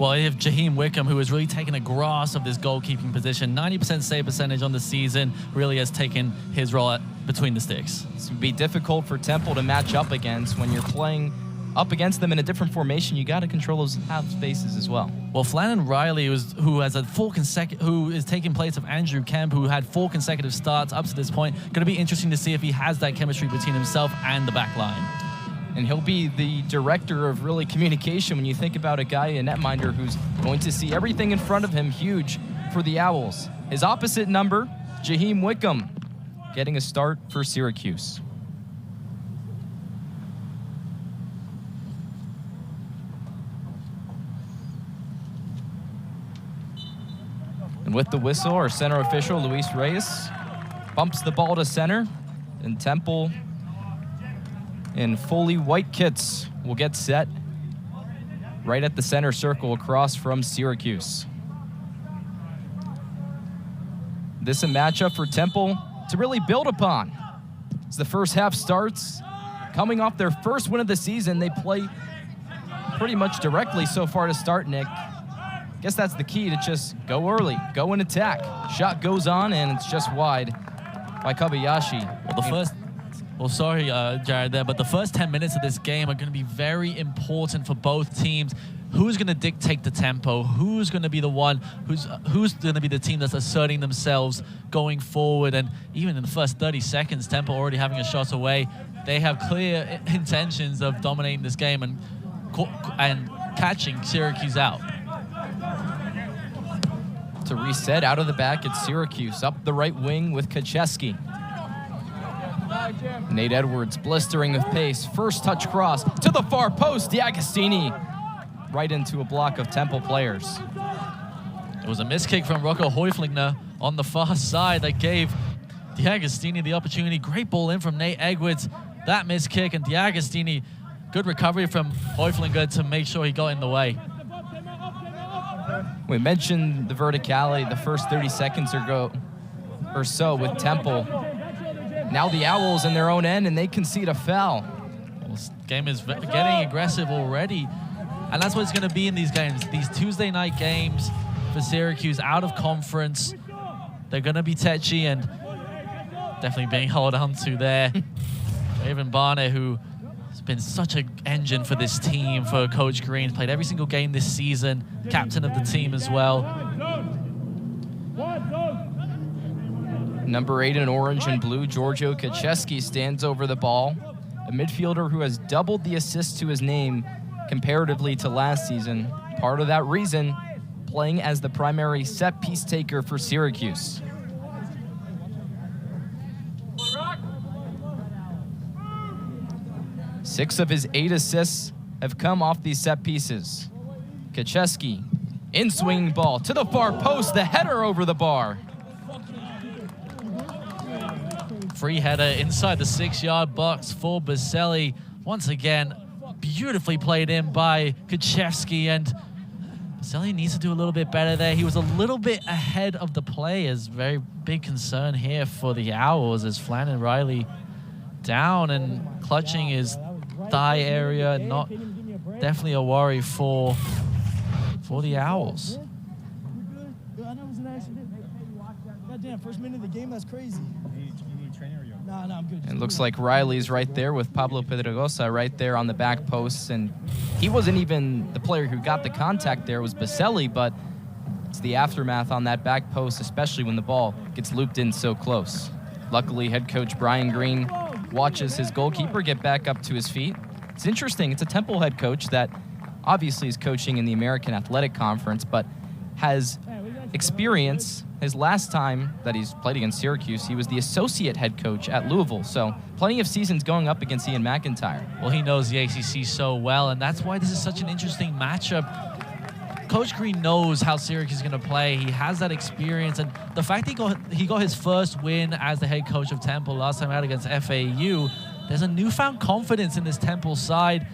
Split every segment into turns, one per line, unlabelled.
Well, you have Jaheim Wickham, who has really taken a grasp of this goalkeeping position. 90% save percentage on the season, really has taken his role between the sticks.
It's going to be difficult for Temple to match up against. When you're playing up against them in a different formation, you got to control those half spaces as well.
Well, Flannan Riley, who is taking place of Andrew Kemp, who had 4 consecutive starts up to this point. Going to be interesting to see if he has that chemistry between himself and the back line.
And he'll be the director of really communication when you think about a guy, a netminder, who's going to see everything in front of him huge for the Owls. His opposite number, Jaheim Wickham, getting a start for Syracuse. And with the whistle, our center official, Luis Reyes, bumps the ball to center, and Temple in fully white kits will get set right at the center circle across from Syracuse. This is a matchup for Temple to really build upon. As the first half starts, coming off their first win of the season, they play pretty much directly so far to start, Nick. Guess that's the key, to just go early, go and attack. Shot goes on, and it's just wide by Kobayashi.
Well, sorry, Jared, there, but the first 10 minutes of this game are going to be very important for both teams. Who's going to dictate the tempo? Who's going to be the one? Who's going to be the team that's asserting themselves going forward? And even in the first 30 seconds, Temple already having a shot away. They have clear intentions of dominating this game and catching Syracuse out.
To reset out of the back, it's Syracuse up the right wing with Kacheski. Nate Edwards blistering with pace. First touch cross to the far post. D'Agostini right into a block of Temple players.
It was a miss kick from Rocco Heuflinger on the far side that gave D'Agostini the opportunity. Great ball in from Nate Edwards. That miss kick, and D'Agostini, good recovery from Heuflinger to make sure he got in the way.
We mentioned the verticality the first 30 seconds or so with Temple. Now the Owls in their own end, and they concede a foul.
Well, this game is getting aggressive already, and that's what it's going to be in these games. These Tuesday night games for Syracuse out of conference, they're going to be tetchy and definitely being held on to there. Raven Barnett, who has been such an engine for this team, for Coach Green, played every single game this season, captain of the team as well.
Number 8 in orange and blue, Giorgio Kacheski, stands over the ball. A midfielder who has doubled the assists to his name comparatively to last season. Part of that reason, playing as the primary set piece taker for Syracuse. Six of his 8 assists have come off these set pieces. Kacheski, in swinging ball to the far post, the header over the bar.
Free header inside the 6-yard box for Baselli. Once again, beautifully played in by Kacheski, and Baselli needs to do a little bit better there. He was a little bit ahead of the players. Very big concern here for the Owls as Flannan Riley down and clutching his thigh area. Not definitely a worry for the Owls.
Goddamn, first minute of the game, that's crazy. No, I'm good.
It looks like Riley's right there with Pablo Pedregosa right there on the back post, and he wasn't even the player who got the contact there. It was Baselli, but it's the aftermath on that back post, especially when the ball gets looped in so close. Luckily, head coach Brian Green watches his goalkeeper get back up to his feet. It's interesting. It's a Temple head coach that obviously is coaching in the American Athletic Conference, but has experience. His last time that he's played against Syracuse, he was the associate head coach at Louisville. So plenty of seasons going up against Ian McIntyre.
Well, he knows the ACC so well, and that's why this is such an interesting matchup. Coach Green knows how Syracuse is going to play. He has that experience, and the fact he got his first win as the head coach of Temple last time out against FAU, there's a newfound confidence in this Temple side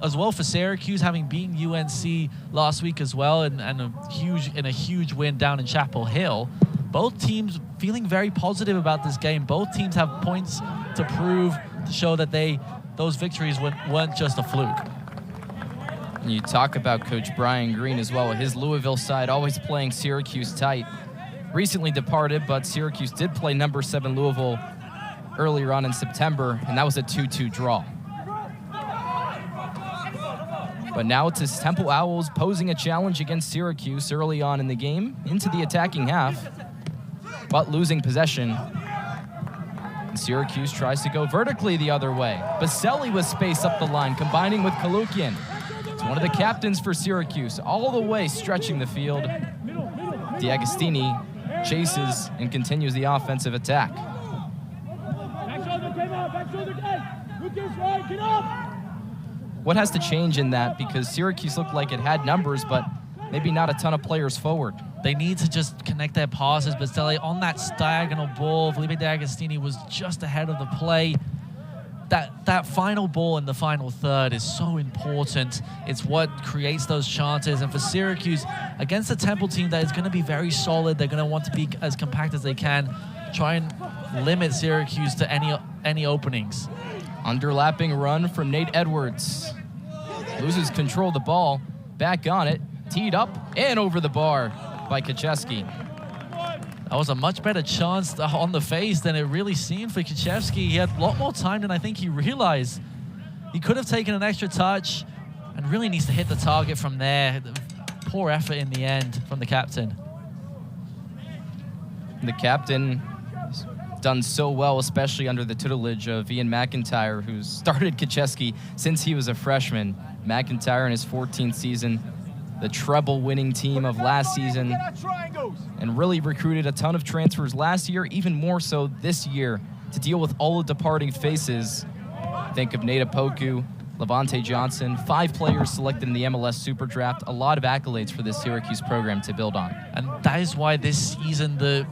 as well for Syracuse, having beaten UNC last week as well, and a huge win down in Chapel Hill. Both teams feeling very positive about this game. Both teams have points to prove, to show that those victories weren't just a fluke.
You talk about Coach Brian Green as well. His Louisville side always playing Syracuse tight. Recently departed, but Syracuse did play number 7 Louisville earlier on in September, and that was a 2-2 draw. But now it's his Temple Owls posing a challenge against Syracuse early on in the game, into the attacking half, but losing possession. And Syracuse tries to go vertically the other way. Baselli with space up the line, combining with Kalukian. It's one of the captains for Syracuse, all the way stretching the field. D'Agostini chases and continues the offensive attack. What has to change in that? Because Syracuse looked like it had numbers, but maybe not a ton of players forward.
They need to just connect their passes. Baselli on that diagonal ball, Felipe D'Agostini was just ahead of the play. That final ball in the final third is so important. It's what creates those chances. And for Syracuse, against a Temple team that is going to be very solid, they're going to want to be as compact as they can, try and limit Syracuse to any openings.
Underlapping run from Nate Edwards. Loses control of the ball. Back on it. Teed up and over the bar by Kuchevsky.
That was a much better chance on the face than it really seemed for Kuchevsky. He had a lot more time than I think he realized. He could have taken an extra touch and really needs to hit the target from there. Poor effort in the end from the captain.
The captain done so well, especially under the tutelage of Ian McIntyre, who's started Kuchevsky since he was a freshman. McIntyre in his 14th season, the treble-winning team of last season, and really recruited a ton of transfers last year, even more so this year, to deal with all the departing faces. Think of Nate Opoku, Levante Johnson, 5 players selected in the MLS Super Draft. A lot of accolades for this Syracuse program to build on.
And that is why this season the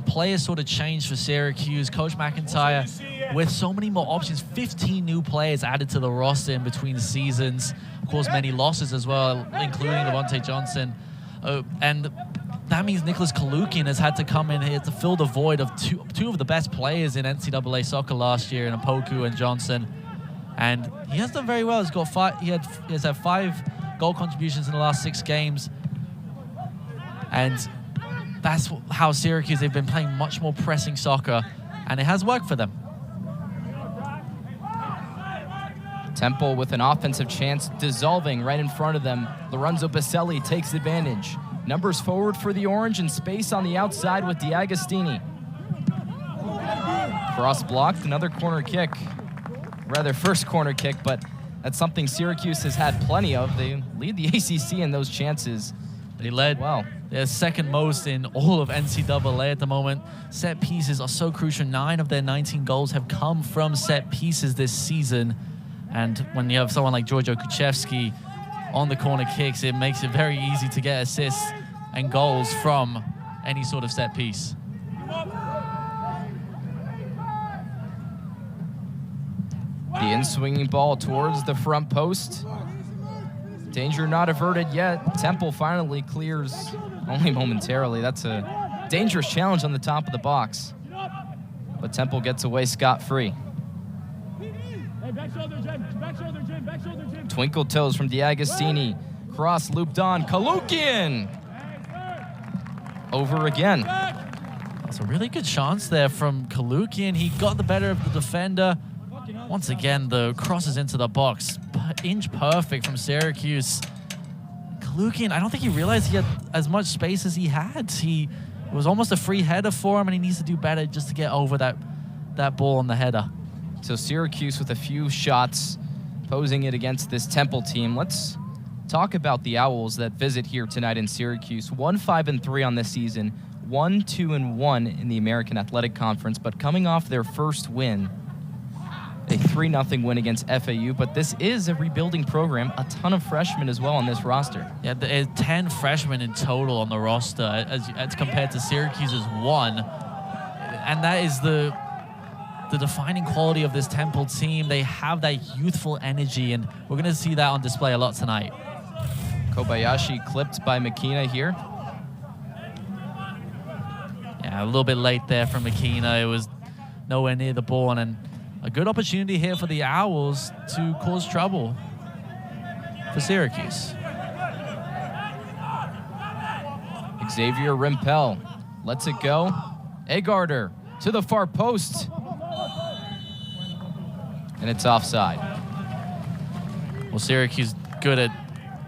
players sort of changed for Syracuse. Coach McIntyre, with so many more options, 15 new players added to the roster in between the seasons. Of course, many losses as well, including Levante Johnson. And that means Nicholas Kalukian has had to come in here to fill the void of two of the best players in NCAA soccer last year, in Opoku and Johnson. And he has done very well. He's got 5. He has had 5 goal contributions in the last 6 games. And that's how Syracuse, they've been playing much more pressing soccer, and it has worked for them.
Temple with an offensive chance dissolving right in front of them. Lorenzo Baselli takes advantage. Numbers forward for the Orange and space on the outside with D'Agostini. Cross blocked, another corner kick. Rather, first corner kick, but that's something Syracuse has had plenty of. They lead the ACC in those chances.
They led well. They're second most in all of NCAA at the moment. Set pieces are so crucial. 9 of their 19 goals have come from set pieces this season. And when you have someone like Giorgio Kuchevsky on the corner kicks, it makes it very easy to get assists and goals from any sort of set piece.
The in-swinging ball towards the front post. Danger not averted yet. Temple finally clears, only momentarily. That's a dangerous challenge on the top of the box. But Temple gets away scot-free. Twinkle toes from D'Agostini. Cross looped on. Kalukian! Over again.
That's a really good chance there from Kalukian. He got the better of the defender. Once again, the crosses into the box. Inch perfect from Syracuse. Kalukian, I don't think he realized he had as much space as he had. It was almost a free header for him, and he needs to do better just to get over that ball on the header.
So Syracuse with a few shots posing it against this Temple team. Let's talk about the Owls that visit here tonight in Syracuse. 1-5-3 on this season, 1-2-1 in the American Athletic Conference, but coming off their first win, a 3-0 win against FAU, but this is a rebuilding program. A ton of freshmen as well on this roster.
Yeah, there's 10 freshmen in total on the roster as compared to Syracuse's 1. And that is the defining quality of this Temple team. They have that youthful energy, and we're going to see that on display a lot tonight.
Kobayashi clipped by Makina here.
Yeah, a little bit late there from Makina. It was nowhere near the ball, and a good opportunity here for the Owls to cause trouble. for Syracuse.
Xavier Rimpel lets it go. Egarter to the far post. And it's offside.
Well, Syracuse good at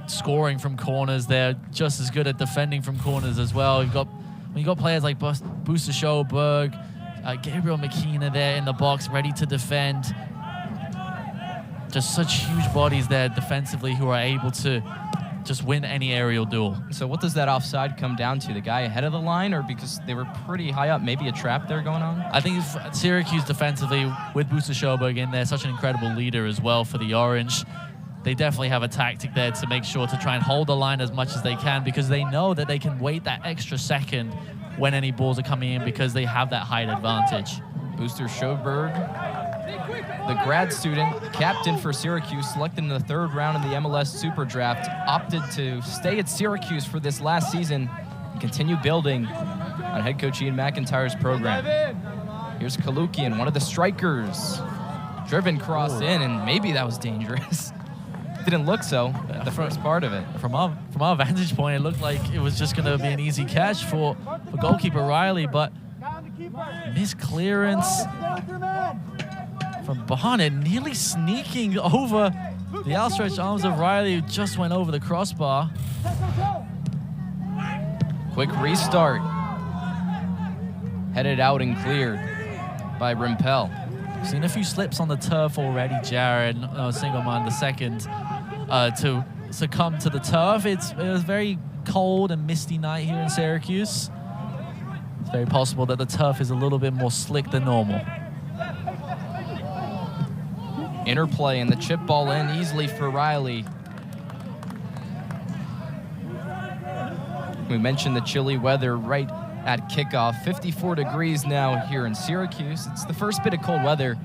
scoring from corners. They're just as good at defending from corners as well. When you got players like Booster Schoberg, Gabriel McKenna there in the box, ready to defend. Just such huge bodies there defensively who are able to just win any aerial duel.
So what does that offside come down to? The guy ahead of the line, or because they were pretty high up, maybe a trap there going on?
I think Syracuse defensively, with Booster Schoberg in there, such an incredible leader as well for the Orange. They definitely have a tactic there to make sure to try and hold the line as much as they can, because they know that they can wait that extra second when any balls are coming in, because they have that height advantage.
Booster Schoberg, the grad student, captain for Syracuse, selected in the 3rd round in the MLS Super Draft, opted to stay at Syracuse for this last season and continue building on head coach Ian McIntyre's program. Here's Kalukian, one of the strikers. Driven cross in, and maybe that was dangerous. Didn't look so, the first part of it.
From our vantage point, it looked like it was just going to be an easy catch for goalkeeper Riley, but missed clearance from Barnett, nearly sneaking over the outstretched arms of Riley, who just went over the crossbar.
Quick restart. Headed out and cleared by Rimpel.
Seen a few slips on the turf already, Jared. Single-man, the second to succumb to the turf. It was very cold and misty night here in Syracuse. It's very possible that the turf is a little bit more slick than normal.
Interplay and the chip ball in easily for Riley. We mentioned the chilly weather right at kickoff. 54 degrees now here in Syracuse. It's the first bit of cold weather.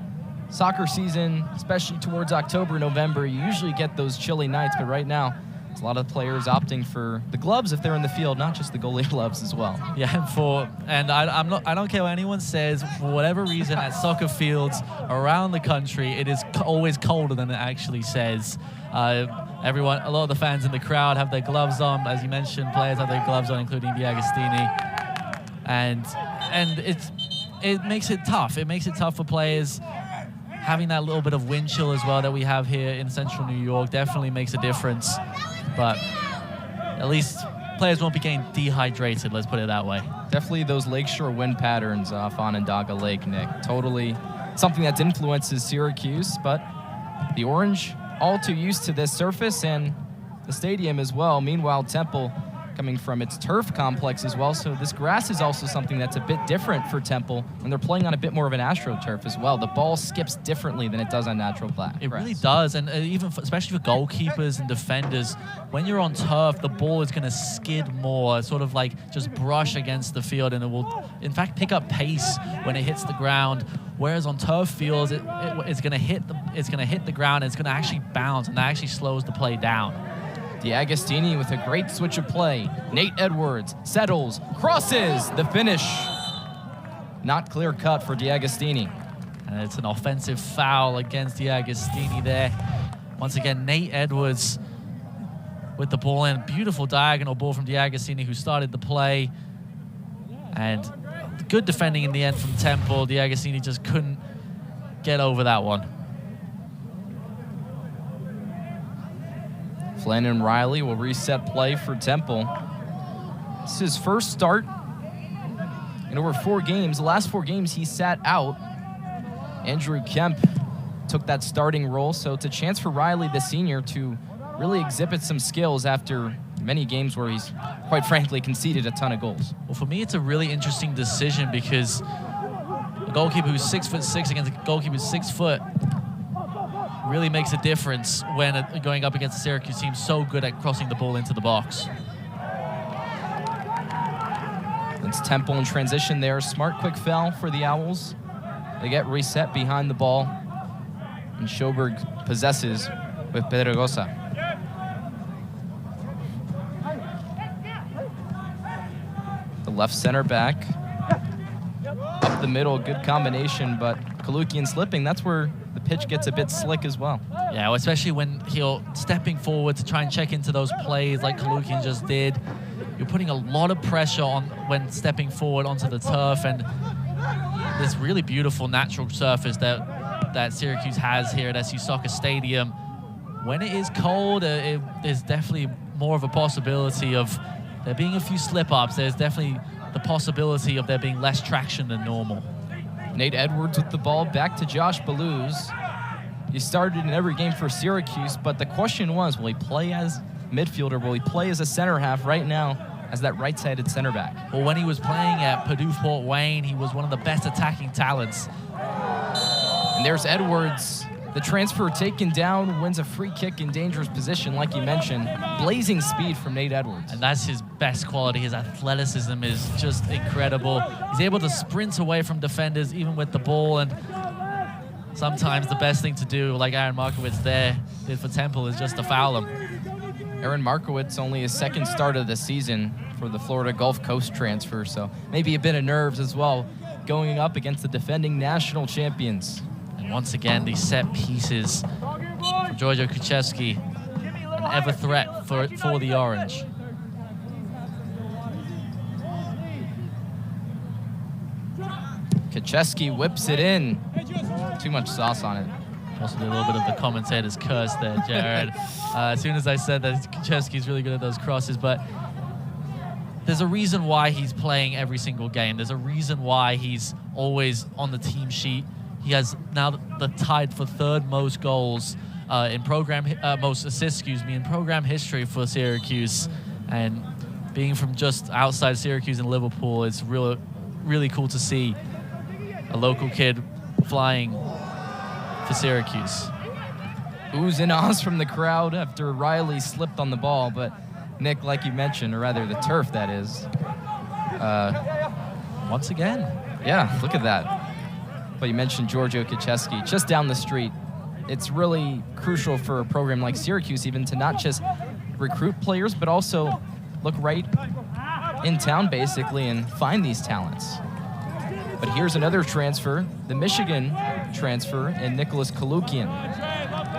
Soccer season, especially towards October, November, you usually get those chilly nights, but right now, it's a lot of players opting for the gloves if they're in the field, not just the goalie gloves as well.
Yeah, I don't care what anyone says, for whatever reason, at soccer fields around the country, it is always colder than it actually says. A lot of the fans in the crowd have their gloves on. As you mentioned, players have their gloves on, including D'Agostini. And it makes it tough. It makes it tough for players. Having that little bit of wind chill as well that we have here in central New York definitely makes a difference. But at least players won't be getting dehydrated, let's put it that way.
Definitely those lakeshore wind patterns off Onondaga Lake, Nick. Totally something that influences Syracuse, but the Orange all too used to this surface and the stadium as well. Meanwhile, Temple coming from its turf complex as well, so this grass is also something that's a bit different for Temple, and they're playing on a bit more of an AstroTurf as well. The ball skips differently than it does on natural grass.
It really does, and especially for goalkeepers and defenders, when you're on turf, the ball is going to skid more, sort of like just brush against the field, and it will, in fact, pick up pace when it hits the ground. Whereas on turf fields, it's going to hit the ground, and it's going to actually bounce, and that actually slows the play down.
D'Agostini with a great switch of play. Nate Edwards settles, crosses, the finish. Not clear cut for D'Agostini.
And it's an offensive foul against D'Agostini there. Once again, Nate Edwards with the ball in. Beautiful diagonal ball from D'Agostini, who started the play. And good defending in the end from Temple. D'Agostini just couldn't get over that one.
Flynn and Riley will reset play for Temple. This is his first start in over 4 games. The last 4 games he sat out. Andrew Kemp took that starting role, so it's a chance for Riley, the senior, to really exhibit some skills after many games where he's, quite frankly, conceded a ton of goals.
Well, for me, it's a really interesting decision because a goalkeeper who's 6'6" against a goalkeeper who's 6 foot really makes a difference when going up against a Syracuse team so good at crossing the ball into the box.
It's Temple in transition there. Smart quick foul for the Owls. They get reset behind the ball, and Schoberg possesses with Pedregosa. The left center back. Up the middle, good combination, but Kalukian slipping, that's where the pitch gets a bit slick as well.
Yeah, well, especially when he'll stepping forward to try and check into those plays like Kalukian just did. You're putting a lot of pressure on when stepping forward onto the turf, and this really beautiful natural surface that Syracuse has here at SU Soccer Stadium. When it is cold, there's definitely more of a possibility of there being a few slip-ups. There's definitely the possibility of there being less traction than normal.
Nate Edwards with the ball, back to Josh Balouz. He started in every game for Syracuse, but the question was, will he play as midfielder? Will he play as a center half right now as that right-sided center back?
Well, when he was playing at Purdue Fort Wayne, he was one of the best attacking talents.
And there's Edwards, the transfer taken down, wins a free kick in dangerous position, like you mentioned. Blazing speed from Nate Edwards.
And that's his best quality. His athleticism is just incredible. He's able to sprint away from defenders even with the ball, and sometimes the best thing to do, like Aaron Markowitz did for Temple, is just to foul him.
Aaron Markowitz, only his second start of the season for the Florida Gulf Coast transfer, so maybe a bit of nerves as well going up against the defending national champions.
And once again, these set pieces from Giorgio Kuchevsky, an ever threat for the Orange.
Kuchevsky whips it in. Too much sauce on it.
Possibly a little bit of the commentator's curse there, Jared. As soon as I said that Kuchevsky's really good at those crosses, but there's a reason why he's playing every single game. There's a reason why he's always on the team sheet. He has now the tied for third most goals in program, most assists, in program history for Syracuse. And being from just outside Syracuse and Liverpool, it's really cool to see a local kid flying for Syracuse.
Oohs and ahs from the crowd after Riley slipped on the ball, but Nick, like you mentioned, or rather the turf, that is.
Once again.
Yeah, look at that. But you mentioned Giorgio Kuchevsky, just down the street. It's really crucial for a program like Syracuse even to not just recruit players, but also look right in town, basically, and find these talents. But here's another transfer, the Michigan transfer, in Nicholas Kalukian.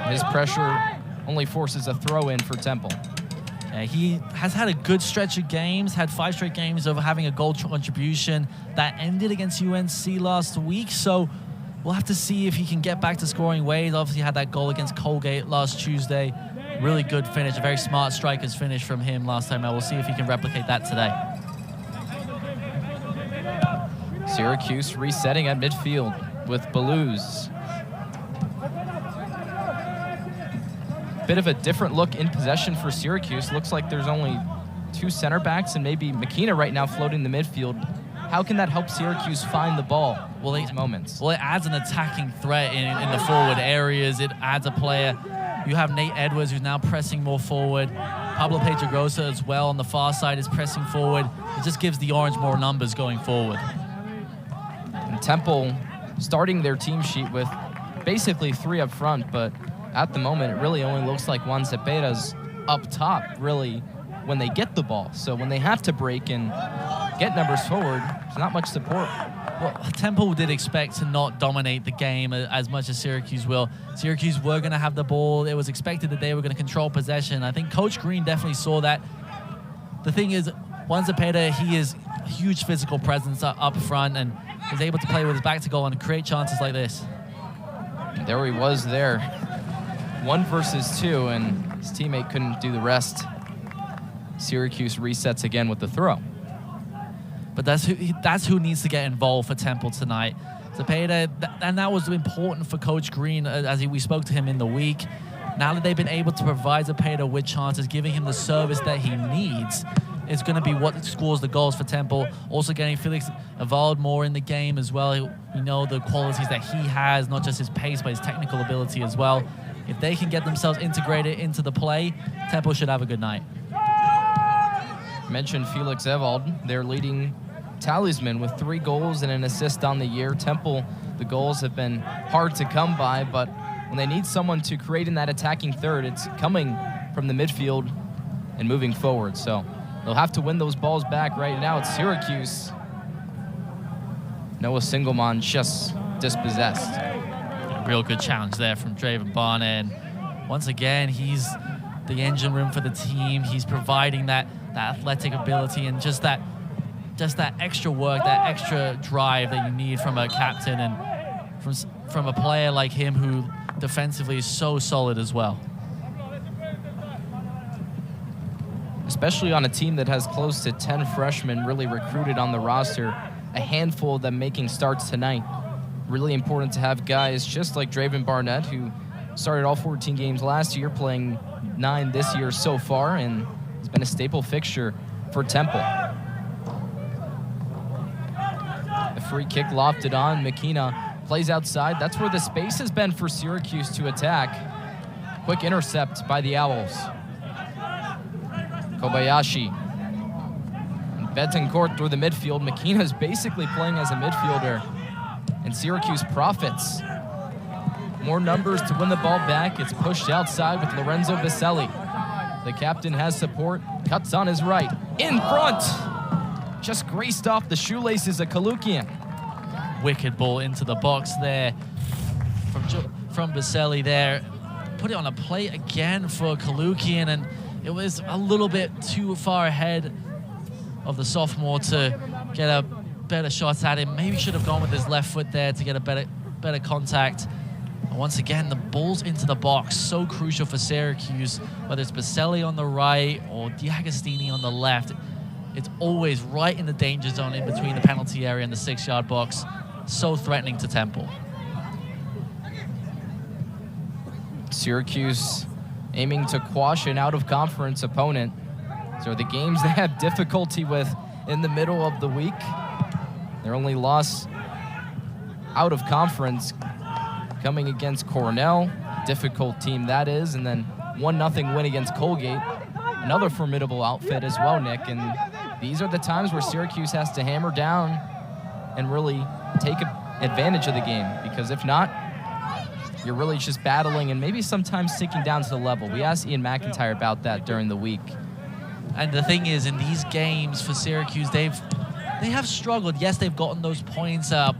His pressure only forces a throw-in for Temple.
He has had a good stretch of games, had 5 straight games of having a goal contribution. That ended against UNC last week, so we'll have to see if he can get back to scoring ways. Obviously had that goal against Colgate last Tuesday. Really good finish, a very smart striker's finish from him last time. We'll see if he can replicate that today.
Syracuse resetting at midfield with Balouz. Bit of a different look in possession for Syracuse. Looks like there's only 2 center backs and maybe McKenna right now floating the midfield. How can that help Syracuse find the ball in these moments?
Well, it adds an attacking threat in the forward areas. It adds a player. You have Nate Edwards, who's now pressing more forward. Pablo Pedrogosa as well on the far side is pressing forward. It just gives the Orange more numbers going forward.
And Temple starting their team sheet with basically 3 up front, but at the moment, it really only looks like Juan Cepeda's up top, really, when they get the ball. So when they have to break and get numbers forward, there's not much support.
Well, Temple did expect to not dominate the game as much as Syracuse will. Syracuse were going to have the ball. It was expected that they were going to control possession. I think Coach Green definitely saw that. The thing is, Juan Cepeda, he is a huge physical presence up front and is able to play with his back to goal and create chances like this.
And there he was there. 1 versus 2, and his teammate couldn't do the rest. Syracuse resets again with the throw.
But that's who needs to get involved for Temple tonight. Cepeda, and that was important for Coach Green as we spoke to him in the week. Now that they've been able to provide Cepeda with chances, giving him the service that he needs, is going to be what scores the goals for Temple. Also getting Felix Evalde more in the game as well. We know the qualities that he has, not just his pace, but his technical ability as well. If they can get themselves integrated into the play, Temple should have a good night.
Mentioned Felix Evalde, their leading talisman with 3 goals and an assist on the year. Temple, the goals have been hard to come by, but when they need someone to create in that attacking third, it's coming from the midfield and moving forward. So they'll have to win those balls back. Right now it's Syracuse. Noah Singelman just dispossessed.
Real good challenge there from Draven Barnett. And once again, he's the engine room for the team. He's providing that athletic ability and just that extra work, that extra drive that you need from a captain and from a player like him who defensively is so solid as well.
Especially on a team that has close to 10 freshmen really recruited on the roster, a handful of them making starts tonight. Really important to have guys just like Draven Barnett, who started all 14 games last year, playing 9 this year so far, and has been a staple fixture for Temple. The free kick lofted on. McKenna plays outside. That's where the space has been for Syracuse to attack. Quick intercept by the Owls. Kobayashi. Betancourt through the midfield. McKenna's basically playing as a midfielder. And Syracuse profits. More numbers to win the ball back. It's pushed outside with Lorenzo Baselli. The captain has support. Cuts on his right. In front. Just graced off the shoelaces of Kalukian.
Wicked ball into the box there from Baselli there. Put it on a plate again for Kalukian, and it was a little bit too far ahead of the sophomore to get a better shot at him. Maybe should have gone with his left foot there to get a better contact. And once again, the ball's into the box, so crucial for Syracuse, whether it's Baselli on the right or Diagostini on the left. It's always right in the danger zone in between the penalty area and the 6-yard box. So threatening to Temple.
Syracuse aiming to quash an out-of-conference opponent. So the games they have difficulty with in the middle of the week. Their only loss out of conference coming against Cornell. Difficult team that is. And then 1-0 win against Colgate. Another formidable outfit as well, Nick. And these are the times where Syracuse has to hammer down and really take advantage of the game. Because if not, you're really just battling and maybe sometimes sinking down to the level. We asked Ian McIntyre about that during the week.
And the thing is, in these games for Syracuse, they have struggled. Yes, they've gotten those points up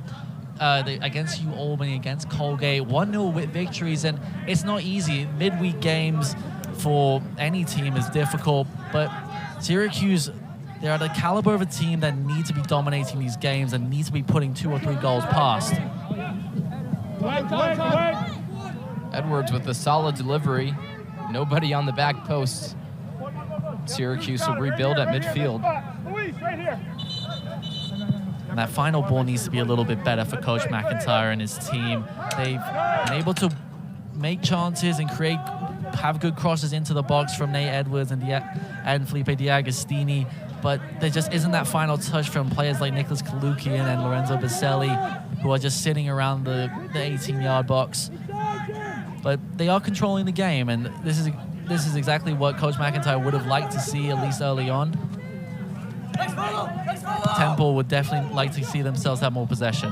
against UAlbany, against Colgate, 1-0 victories, and it's not easy. Midweek games for any team is difficult, but Syracuse, they're at the caliber of a team that need to be dominating these games and need to be putting 2 or 3 goals past.
Edwards with a solid delivery. Nobody on the back post. Syracuse will rebuild at midfield.
And that final ball needs to be a little bit better for Coach McIntyre and his team. They've been able to make chances and have good crosses into the box from Nate Edwards and Felipe Diagostini, but there just isn't that final touch from players like Nicholas Kalukian and Lorenzo Baselli, who are just sitting around the 18-yard box. But they are controlling the game, and this is exactly what Coach McIntyre would have liked to see, at least early on. Temple would definitely like to see themselves have more possession.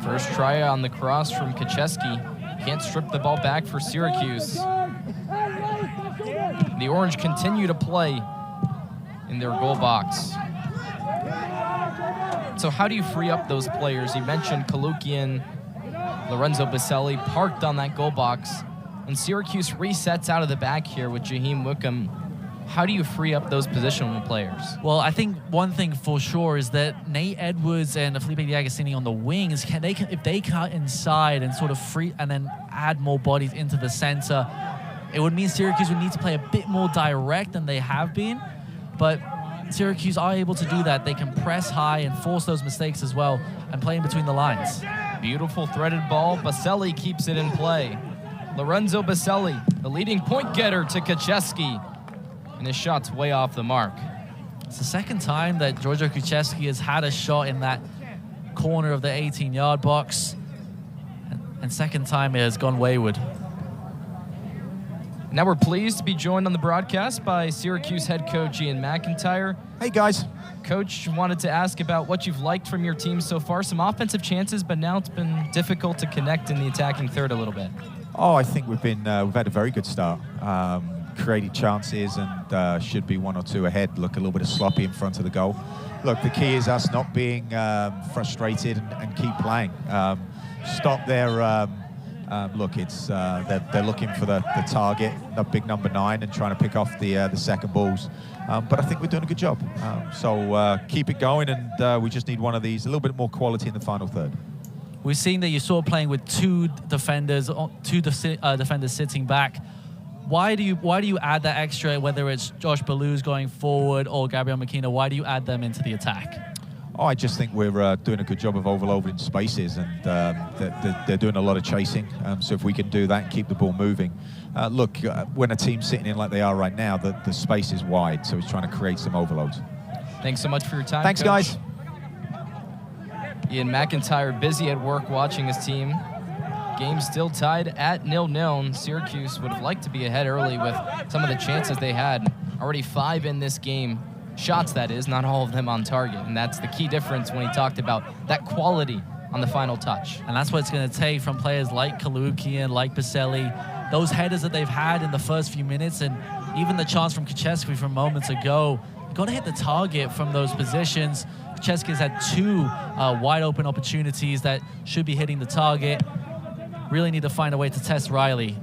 First try on the cross from Kacheski. Can't strip the ball back for Syracuse. The Orange continue to play in their goal box. So how do you free up those players? You mentioned Kalukian, Lorenzo Baselli parked on that goal box. And Syracuse resets out of the back here with Jaheim Wickham. How do you free up those positional players?
Well, I think one thing for sure is that Nate Edwards and Felipe Diagostini on the wings, if they cut inside and sort of free and then add more bodies into the center, it would mean Syracuse would need to play a bit more direct than they have been. But Syracuse are able to do that. They can press high and force those mistakes as well and play in between the lines.
Beautiful threaded ball. Baselli keeps it in play. Lorenzo Baselli, the leading point getter to Kacheski. And his shot's way off the mark.
It's the second time that Giorgio Kucheski has had a shot in that corner of the 18-yard box. And second time it has gone wayward.
Now we're pleased to be joined on the broadcast by Syracuse head coach Ian McIntyre.
Hey, guys.
Coach, wanted to ask about what you've liked from your team so far. Some offensive chances, but now it's been difficult to connect in the attacking third a little bit.
Oh, I think we've had a very good start. created chances and should be 1 or 2 ahead, look a little bit of sloppy in front of the goal. Look, the key is us not being frustrated and keep playing. Stop their look. It's they're looking for the target, the big number 9, and trying to pick off the second balls. But I think we're doing a good job. So keep it going, and we just need one of these, a little bit more quality in the final third.
We're seeing that you're sort of playing with 2 defenders, defenders sitting back. Why do you add that extra, whether it's Josh Ballou's going forward or Gabriel McKenna? Why do you add them into the attack?
Oh, I just think we're doing a good job of overloading spaces, and they're doing a lot of chasing. So if we can do that and keep the ball moving. Look, when a team's sitting in like they are right now, the space is wide, so he's trying to create some overloads.
Thanks so much for your time,
Thanks,
Coach.
guys.
Ian McIntyre busy at work watching his team. Game still tied at 0-0. Syracuse would have liked to be ahead early with some of the chances they had. Already 5 in this game. Shots, that is, not all of them on target. And that's the key difference when he talked about that quality on the final touch.
And that's what it's going to take from players like Kalukian, like Baselli. Those headers that they've had in the first few minutes, and even the chance from Kucheski from moments ago. You've got to hit the target from those positions. Kucheski's had 2 wide open opportunities that should be hitting the target. Really need to find a way to test Riley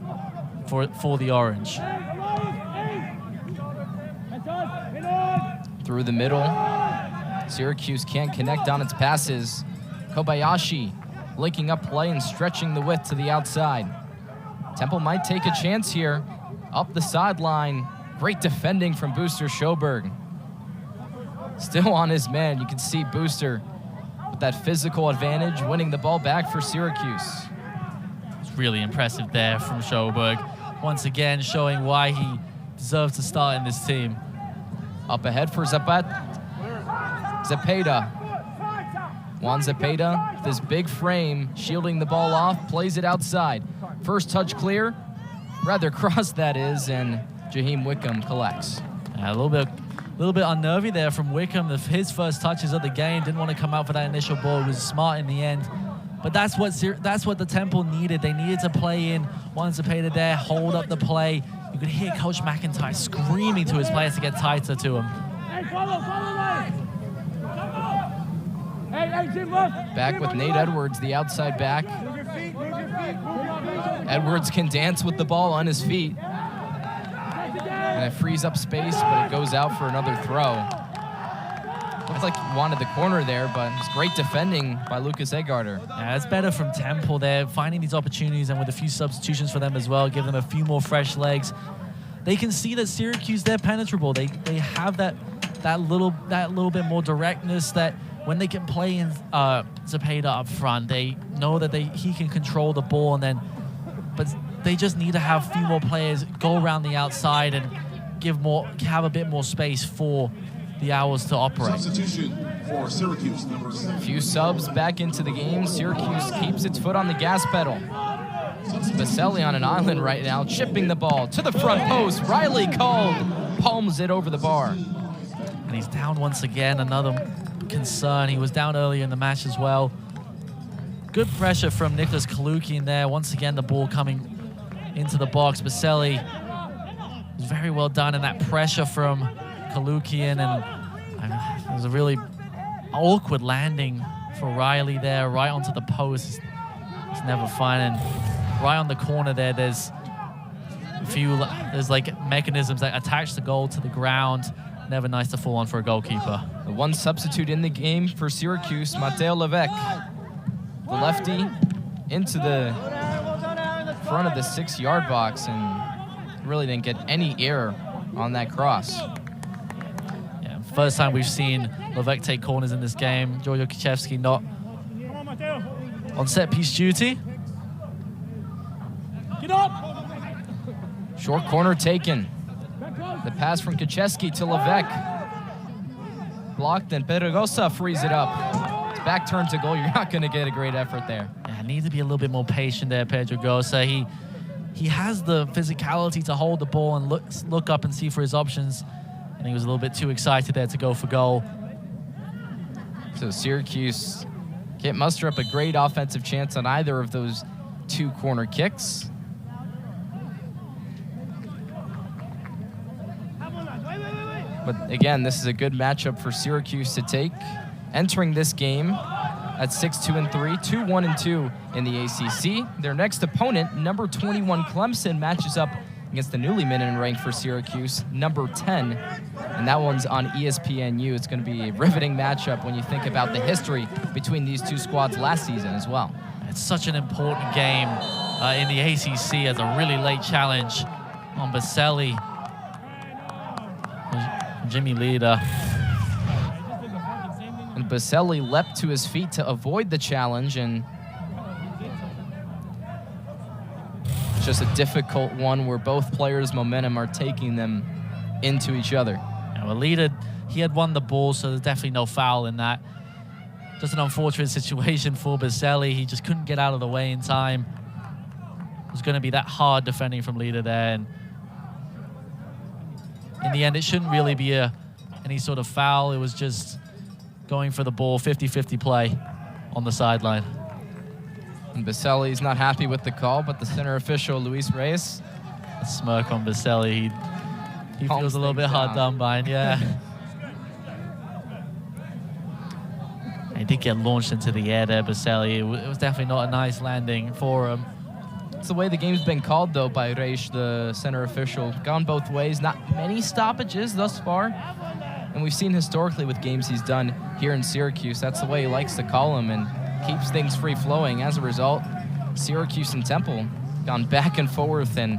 for the orange.
Through the middle, Syracuse can't connect on its passes. Kobayashi linking up play and stretching the width to the outside. Temple might take a chance here. Up the sideline, great defending from Booster Schoberg. Still on his man, you can see Booster with that physical advantage, winning the ball back for Syracuse.
It's really impressive there from Schoberg. Once again, showing why he deserves to start in this team.
Up ahead for Zapata. Juan Zapata, with his big frame, shielding the ball off, plays it outside. First touch clear, rather cross that is, and Jaheim Wickham collects.
A little bit unnervy there from Wickham. His first touches of the game, didn't want to come out for that initial ball. He was smart in the end. But that's what the Temple needed. They needed to play in Juan Zapata there, hold up the play. You could hear Coach McIntyre screaming to his players to get tighter to him.
Back with Nate Edwards, the outside back. Edwards can dance with the ball on his feet. And it frees up space, but it goes out for another throw. Looks like he wanted the corner there, but it's great defending by Lucas Egarter.
Yeah, it's better from Temple there, finding these opportunities, and with a few substitutions for them as well, give them a few more fresh legs. They can see that Syracuse, they're penetrable. They have that little bit more directness, that when they can play in Zapata up front, they know that he can control the ball, but they just need to have a few more players go around the outside and have a bit more space for the Owls to operate.
Substitution for Syracuse.
A few subs back into the game. Syracuse keeps its foot on the gas pedal. Baselli on an island right now, chipping the ball to the front post. Riley called, palms it over the bar.
And he's down once again, another concern. He was down earlier in the match as well. Good pressure from Nicholas Kalukian there. Once again, the ball coming into the box. Baselli was very well done, and that pressure from Kalukian, and it was a really awkward landing for Riley there, right onto the post. It's never fun, and right on the corner there, there's like mechanisms that attach the goal to the ground. Never nice to fall on for a goalkeeper.
The one substitute in the game for Syracuse, Mateo Levesque, the lefty, into the front of the 6-yard box, and really didn't get any air on that cross.
First time we've seen Levesque take corners in this game. Giorgio Kucheski not on set-piece duty.
Get up!
Short corner taken. The pass from Kucheski to Levesque. Blocked, and Pedregosa frees it up. It's back turn to goal. You're not going to get a great effort there.
Yeah, need to be a little bit more patient there, Pedregosa. He has the physicality to hold the ball and look up and see for his options. And he was a little bit too excited there to go for goal.
So Syracuse can't muster up a great offensive chance on either of those 2 corner kicks. But again, this is a good matchup for Syracuse to take. Entering this game at 6-2-3, 2-1-2 in the ACC. Their next opponent, number 21 Clemson, matches up against the newly minimum ranked for Syracuse, number 10. And that one's on ESPNU. It's going to be a riveting matchup when you think about the history between these two squads last season as well.
It's such an important game in the ACC as a really late challenge on Baselli. Jimmy Leader.
And Baselli leapt to his feet to avoid the challenge, and it's just a difficult one where both players' momentum are taking them into each other.
Yeah, well, Leader, he had won the ball, so there's definitely no foul in that. Just an unfortunate situation for Baselli. He just couldn't get out of the way in time. It was going to be that hard defending from Leader there, and in the end, it shouldn't really be any sort of foul. It was just going for the ball, 50-50 play on the sideline.
And Baselli's not happy with the call, but the center official, Luis Reyes.
A smirk on Baselli. He feels a little bit hard done by, yeah. He did get launched into the air there, Baselli. It was definitely not a nice landing for him.
It's the way the game's been called, though, by Reyes, the center official. Gone both ways. Not many stoppages thus far. And we've seen historically with games he's done here in Syracuse, that's the way he likes to call them and keeps things free-flowing. As a result, Syracuse and Temple gone back and forth, and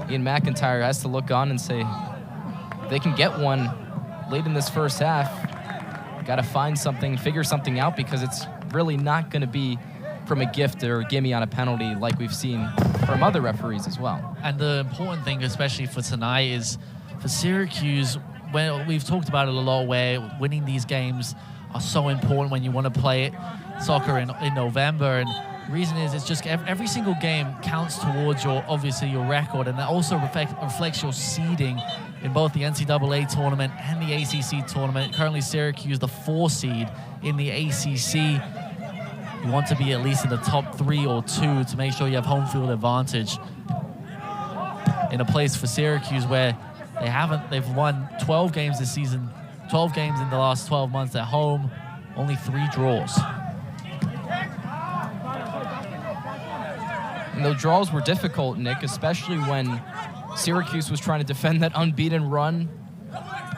Ian McIntyre has to look on and say, if they can get one late in this first half, got to find something, figure something out, because it's really not going to be from a gift or a gimme on a penalty like we've seen from other referees as well.
And the important thing, especially for tonight, is for Syracuse, when we've talked about it a lot, where winning these games are so important when you want to play soccer in November. And the reason is it's just every single game counts towards obviously your record, and that also reflects your seeding in both the NCAA tournament and the ACC tournament. Currently Syracuse the 4 seed in the ACC. You want to be at least in the top 3 or 2 to make sure you have home field advantage in a place for Syracuse where they've won 12 games this season, 12 games in the last 12 months at home, only 3 draws.
And those draws were difficult, Nick, especially when Syracuse was trying to defend that unbeaten run,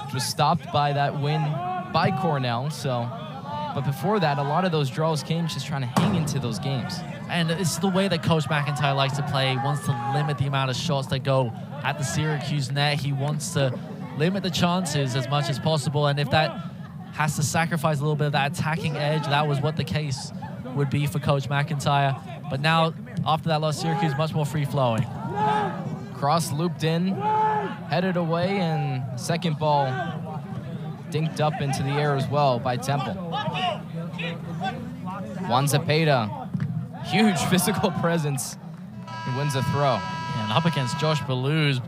which was stopped by that win by Cornell. But before that, a lot of those draws came just trying to hang into those games.
And it's the way that Coach McIntyre likes to play. He wants to limit the amount of shots that go at the Syracuse net. He wants to limit the chances as much as possible. And if that has to sacrifice a little bit of that attacking edge, that was what the case would be for Coach McIntyre. But now, after that loss, Syracuse much more free-flowing.
Cross looped in, headed away, and second ball dinked up into the air as well by Temple. Juan Zepeda, huge physical presence, and wins a throw.
And up against Josh Balluz,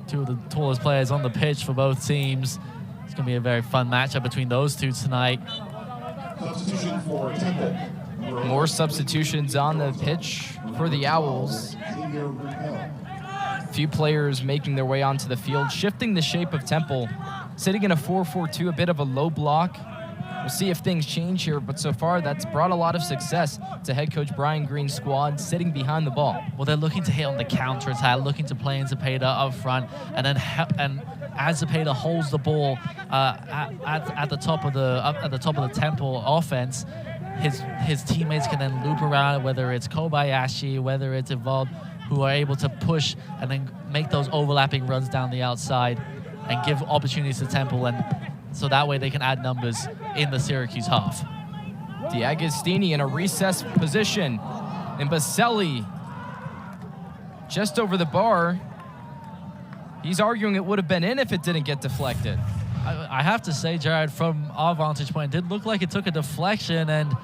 2 of the tallest players on the pitch for both teams. It's going to be a very fun matchup between those two tonight.
Substitution for Temple.
More substitutions on the pitch for the Owls. Few players making their way onto the field, shifting the shape of Temple, sitting in a 4-4-2, a bit of a low block. We'll see if things change here, but so far that's brought a lot of success to head coach Brian Green's squad sitting behind the ball.
Well, they're looking to hit on the counter-attack, looking to play in Zepeda up front, and then as Zepeda holds the ball at the top of the Temple offense, his teammates can then loop around, whether it's Kobayashi, whether it's Evolve, who are able to push and then make those overlapping runs down the outside and give opportunities to Temple, and so that way they can add numbers in the Syracuse half.
D'Agostini in a recess position, and Baselli just over the bar. He's arguing it would have been in if it didn't get deflected.
I have to say, Jared, from our vantage point, it did look like it took a deflection, and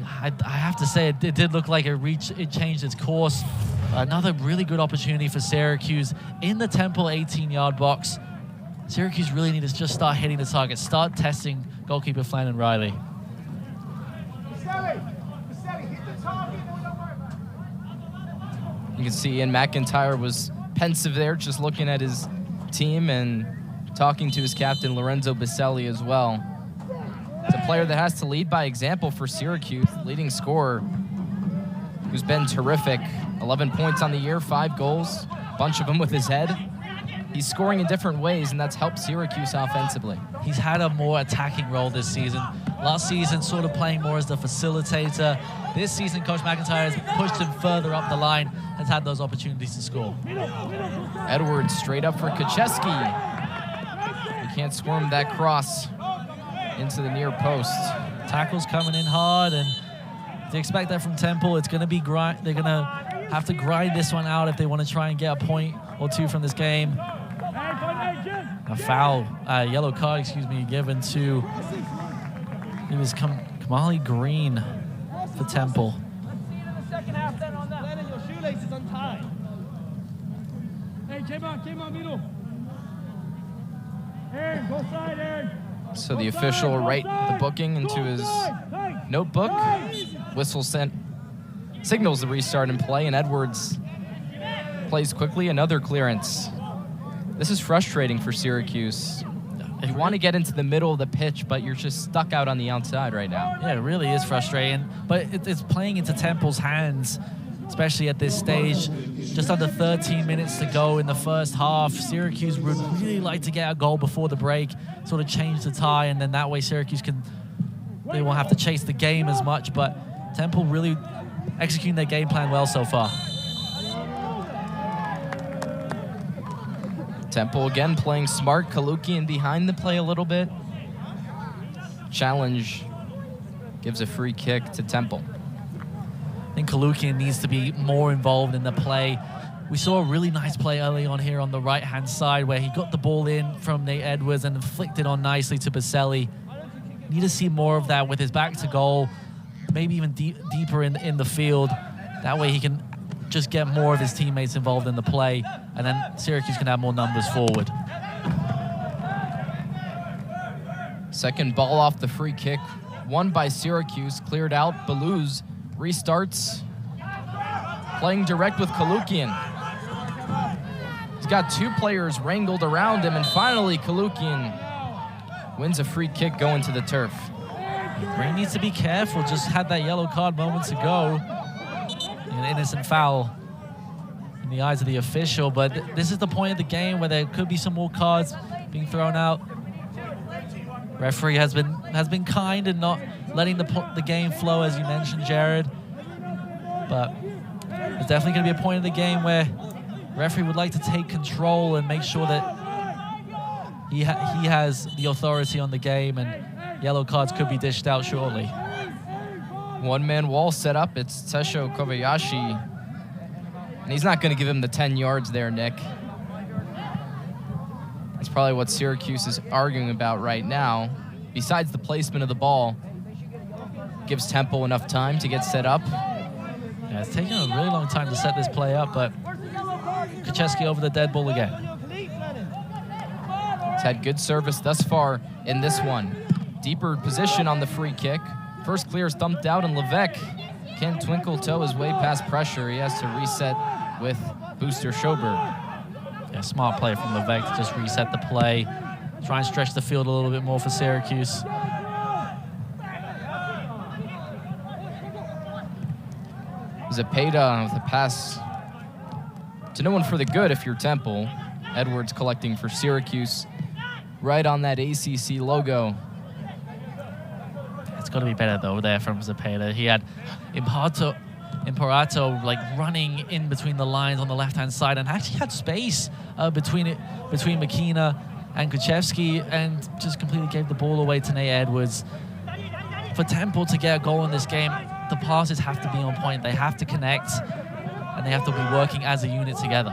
I have to say it did look like it changed its course. Another really good opportunity for Syracuse in the Temple 18-yard box. Syracuse really need to just start hitting the target, start testing goalkeeper Flannan Riley.
You can see Ian McIntyre was pensive there, just looking at his team and talking to his captain, Lorenzo Biselli, as well. It's a player that has to lead by example for Syracuse, leading scorer who's been terrific. 11 points on the year, 5 goals, a bunch of them with his head. He's scoring in different ways, and that's helped Syracuse offensively.
He's had a more attacking role this season. Last season, sort of playing more as the facilitator. This season, Coach McIntyre has pushed him further up the line, has had those opportunities to score.
Edwards straight up for Kacheski. He can't swarm that cross into the near post.
Tackles coming in hard, and to expect that from Temple, it's going to be grind. They're going to have to grind this one out if they want to try and get a point or two from this game. A foul, yellow card, given to, it was Kamali Green for Temple.
Second half, then on that. Your shoelace is untied. Hey, came on, middle. Aaron, go side, Aaron.
So the official write the booking into his notebook. Whistle signals the restart in play, and Edwards plays quickly. Another clearance. This is frustrating for Syracuse. You want to get into the middle of the pitch, but you're just stuck out on the outside right now.
Yeah, it really is frustrating, but it's playing into Temple's hands, especially at this stage. Just under 13 minutes to go in the first half. Syracuse would really like to get a goal before the break, sort of change the tie, and then that way Syracuse they won't have to chase the game as much, but Temple really executing their game plan well so far.
Temple again playing smart. Kalukian behind the play a little bit. Challenge gives a free kick to Temple.
I think Kalukian needs to be more involved in the play. We saw a really nice play early on here on the right-hand side where he got the ball in from Nate Edwards and flicked it on nicely to Biselli. Need to see more of that with his back to goal, maybe even deeper in the field. That way he can just get more of his teammates involved in the play, and then Syracuse can have more numbers forward.
Second ball off the free kick, won by Syracuse, cleared out. Belouz restarts, playing direct with Kalukian. He's got 2 players wrangled around him, and finally Kalukian wins a free kick going to the turf.
Green needs to be careful, just had that yellow card moments ago. An innocent foul in the eyes of the official, but this is the point of the game where there could be some more cards being thrown out. Referee has been kind and not letting the game flow, as you mentioned, Jared. But there's definitely going to be a point of the game where referee would like to take control and make sure that he has the authority on the game, and yellow cards could be dished out shortly.
One-man wall set up. It's Tesho Kobayashi. And he's not going to give him the 10 yards there, Nick. That's probably what Syracuse is arguing about right now. Besides the placement of the ball, gives Temple enough time to get set up.
Yeah, it's taking a really long time to set this play up, but Kacheski over the dead ball again.
He's had good service thus far in this one. Deeper position on the free kick. First clear is thumped out, and Levesque can't twinkle toe his way past pressure. He has to reset with Booster Schoberg.
Yeah, smart play from Levesque to just reset the play, try and stretch the field a little bit more for Syracuse.
Zepeda with a pass to no one for the good if you're Temple. Edwards collecting for Syracuse right on that ACC logo.
It's got to be better, though, there from Zepeda. He had Imparato like running in between the lines on the left-hand side and actually had space between McKenna and Kuchevsky, and just completely gave the ball away to Nate Edwards. For Temple to get a goal in this game, the passes have to be on point. They have to connect, and they have to be working as a unit together.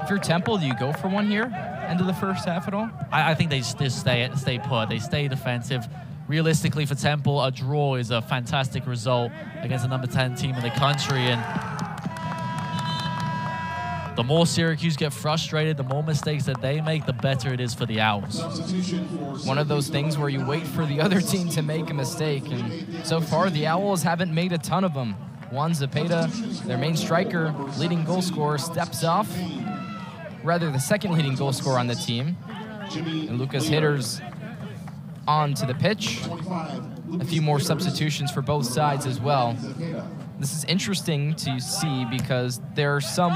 If you're Temple, do you go for one here? End of the first half at all?
I think they just stay put. They stay defensive. Realistically, for Temple, a draw is a fantastic result against the number 10 team in the country. And the more Syracuse get frustrated, the more mistakes that they make, the better it is for the Owls.
One of those things where you wait for the other team to make a mistake. And so far, the Owls haven't made a ton of them. Juan Zepeda, their main striker, leading goal scorer, steps off. Rather, the second leading goal scorer on the team. And Lucas Hitters onto the pitch. A few more substitutions for both sides as well. This is interesting to see because there are some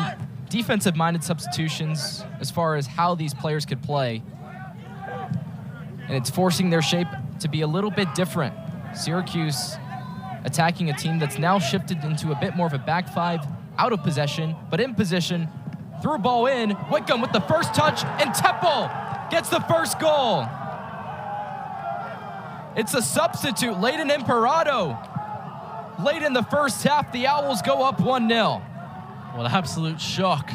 defensive-minded substitutions as far as how these players could play. And it's forcing their shape to be a little bit different. Syracuse attacking a team that's now shifted into a bit more of a back five, out of possession, but in position. Threw a ball in, Wickham with the first touch, and Temple gets the first goal. It's a substitute, Layden Imperato. Late in the first half, the Owls go up 1-0.
Well, absolute shock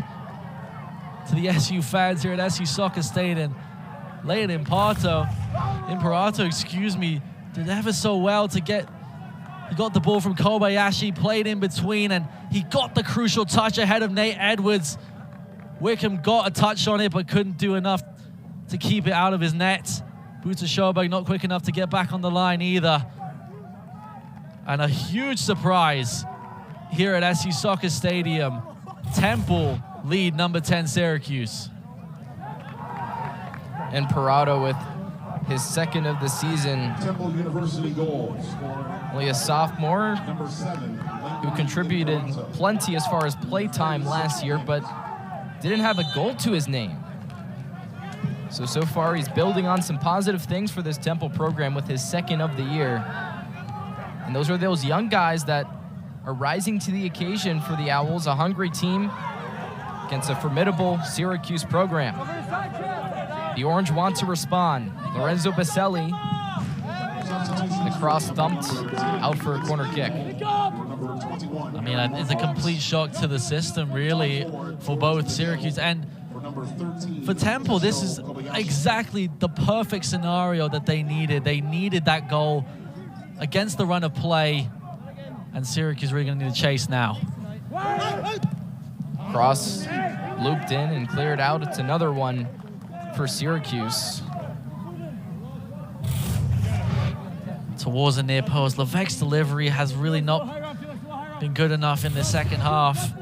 to the SU fans here at SU Soccer Stadium. Layden Imperato, excuse me, did ever so well to get. He got the ball from Kobayashi, played in between, and he got the crucial touch ahead of Nate Edwards. Wickham got a touch on it, but couldn't do enough to keep it out of his net. Buta Sjoberg not quick enough to get back on the line either. And a huge surprise here at SU Soccer Stadium. Temple lead number 10 Syracuse.
Imperato with his second of the season.
Temple University goal.
Only a sophomore
Number 7.
who contributed plenty as far as play time last year, but didn't have a goal to his name. So far he's building on some positive things for this Temple program with his second of the year. And those are those young guys that are rising to the occasion for the Owls, a hungry team against a formidable Syracuse program. The Orange want to respond. Lorenzo Baselli, the cross thumped out for a corner kick.
I mean, it's a complete shock to the system, really, for both Syracuse and for Temple. This is exactly the perfect scenario that they needed. They needed that goal against the run of play, and Syracuse really going to need to chase now.
Cross looped in and cleared out. It's another one for Syracuse.
Towards the near post. Levesque's delivery has really not been good enough in the second half.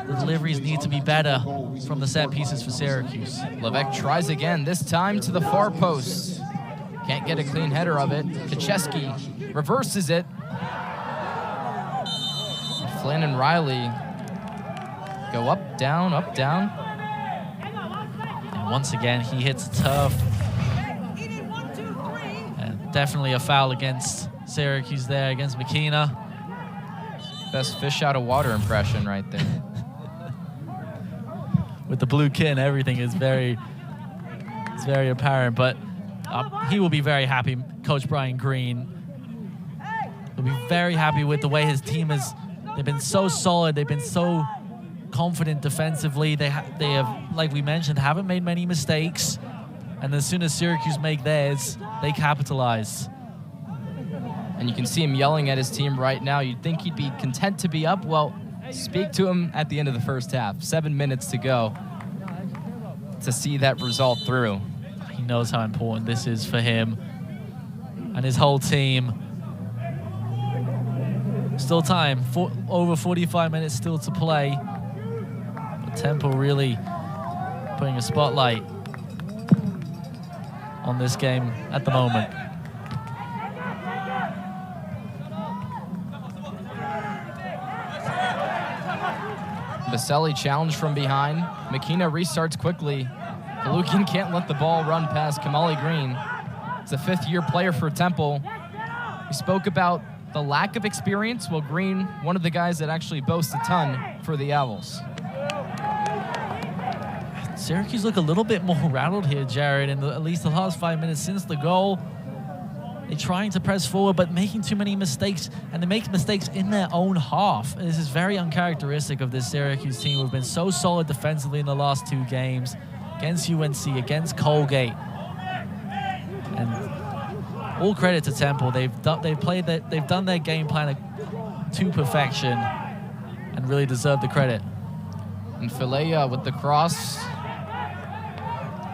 The deliveries need to be better from the set pieces for Syracuse.
Levesque tries again, this time to the far post. Can't get a clean header of it. Kacheski reverses it. Flynn and Riley go up, down, up, down.
And once again, he hits turf. And definitely a foul against Syracuse there, against McKenna.
Best fish out of water impression right there.
With the blue kit and everything is very apparent, but he will be very happy. Coach Brian Green will be very happy with the way his team is. They've been so solid. They've been so confident defensively. They have, like we mentioned, haven't made many mistakes. And as soon as Syracuse make theirs, they capitalize.
And you can see him yelling at his team right now. You'd think he'd be content to be up. Well, speak to him at the end of the first half. 7 minutes to go to see that result through.
He knows how important this is for him and his whole team. Still time, over 45 minutes still to play. But Temple really putting a spotlight on this game at the moment.
Baselli challenged from behind. McKenna restarts quickly. Kalukian can't let the ball run past Kamali Green. It's a fifth-year player for Temple. We spoke about the lack of experience. Well, Green, one of the guys that actually boasts a ton for the Owls.
Syracuse look a little bit more rattled here, Jared, in at least the last 5 minutes since the goal. They're trying to press forward, but making too many mistakes, and they make mistakes in their own half. This is very uncharacteristic of this Syracuse team, who've been so solid defensively in the last 2 games, against UNC, against Colgate. And all credit to Temple. They've done their game plan to perfection, and really deserve the credit.
And Filea with the cross.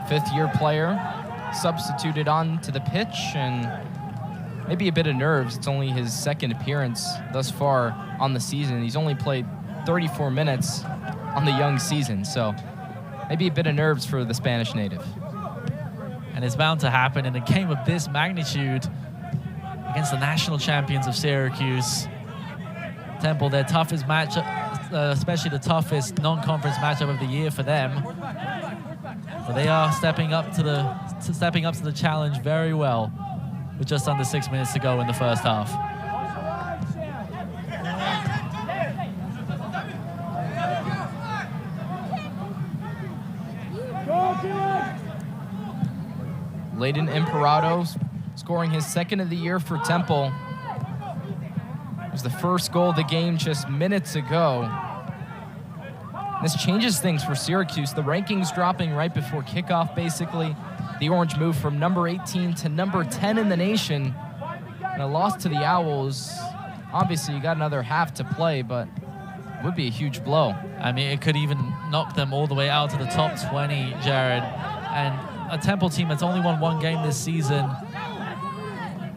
Fifth-year player substituted on to the pitch, and maybe a bit of nerves. It's only his second appearance thus far on the season. He's only played 34 minutes on the young season, so maybe a bit of nerves for the Spanish native.
And it's bound to happen in a game of this magnitude against the national champions of Syracuse. Temple, their toughest matchup, especially the toughest non-conference matchup of the year for them. But they are stepping up to the challenge very well with just under 6 minutes to go in the first half.
Layden Imperato scoring his second of the year for Temple. It was the first goal of the game just minutes ago. This changes things for Syracuse. The rankings dropping right before kickoff, basically. The Orange move from number 18 to number 10 in the nation. And a loss to the Owls. Obviously, you got another half to play, but it would be a huge blow.
I mean, it could even knock them all the way out to the top 20, Jared. And a Temple team that's only won one game this season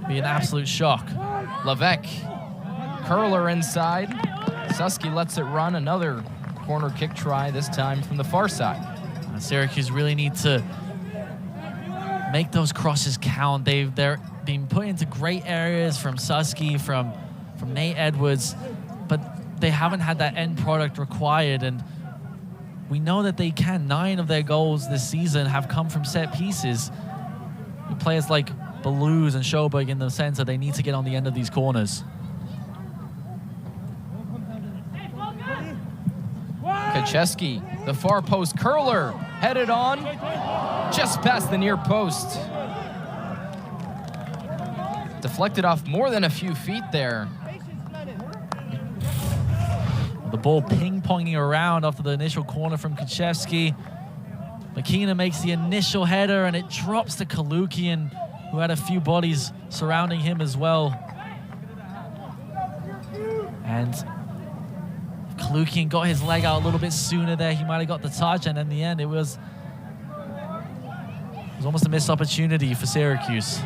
be an absolute shock.
Levesque, curler inside. Susky lets it run. Another corner kick try, this time from the far side.
Syracuse really need to make those crosses count. They're being put into great areas from Susky, from Nate Edwards, but they haven't had that end product required, and we know that they can. 9 of their goals this season have come from set pieces. Players like Belouz and Schoberg in the center, they need to get on the end of these corners.
Kacheski, the far post curler, headed on, just past the near post. Deflected off more than a few feet there.
The ball ping-ponging around after the initial corner from Kacheski. McKenna makes the initial header, and it drops to Kalukian, who had a few bodies surrounding him as well. And Kalukian got his leg out a little bit sooner there. He might have got the touch, and in the end, it was almost a missed opportunity for Syracuse.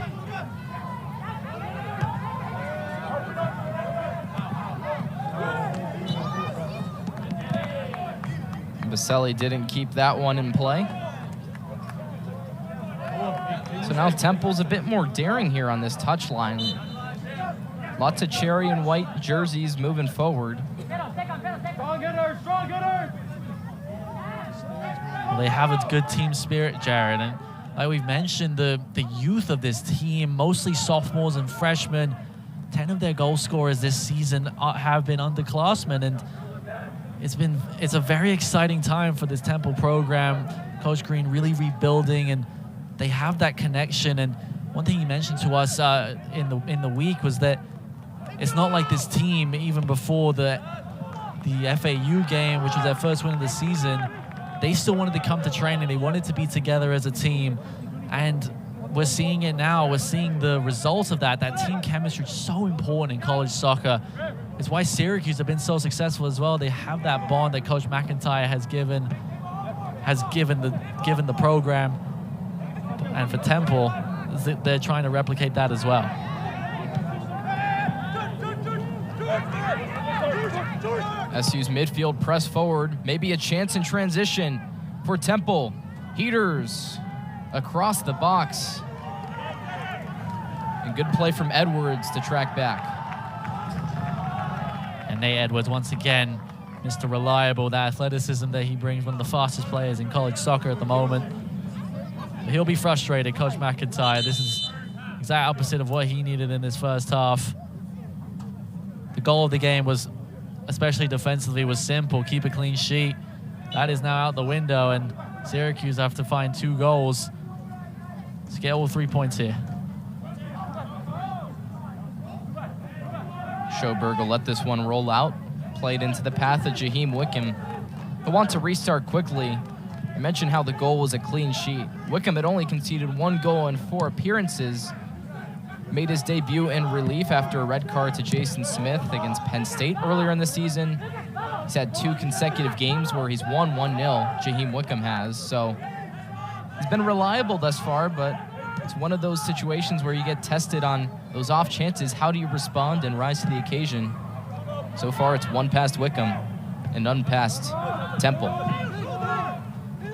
Baselli didn't keep that one in play. So now Temple's a bit more daring here on this touchline. Lots of cherry and white jerseys moving forward.
Well, they have a good team spirit, Jared, and like we've mentioned, the youth of this team, mostly sophomores and freshmen. 10 of their goal scorers this season have been underclassmen, and it's a very exciting time for this Temple program. Coach Green really rebuilding, and they have that connection. And one thing he mentioned to us in the week was that it's not like this team, even before the FAU game, which was their first win of the season, they still wanted to come to training. They wanted to be together as a team, and we're seeing it now. We're seeing the results of that. That team chemistry is so important in college soccer. It's why Syracuse have been so successful as well. They have that bond that Coach McIntyre has given the program, and for Temple, they're trying to replicate that as well.
SU's midfield press forward, maybe a chance in transition for Temple. Heaters across the box. And good play from Edwards to track back.
And Nate Edwards, once again, Mr. Reliable, that athleticism that he brings, one of the fastest players in college soccer at the moment. But he'll be frustrated, Coach McIntyre. This is exact opposite of what he needed in this first half. The goal of the game was, especially defensively, was simple: keep a clean sheet. That is now out the window, and Syracuse have to find 2 goals to get all 3 points here.
Schoberg will let this one roll out. Played into the path of Jaheim Wickham. He'll want to restart quickly. I mentioned how the goal was a clean sheet. Wickham had only conceded 1 goal in 4 appearances. Made his debut in relief after a red card to Jason Smith against Penn State earlier in the season. He's had 2 consecutive games where he's won 1-0, Jaheim Wickham has. So he's been reliable thus far, but it's one of those situations where you get tested on those off chances. How do you respond and rise to the occasion? So far, it's 1 past Wickham and none past Temple.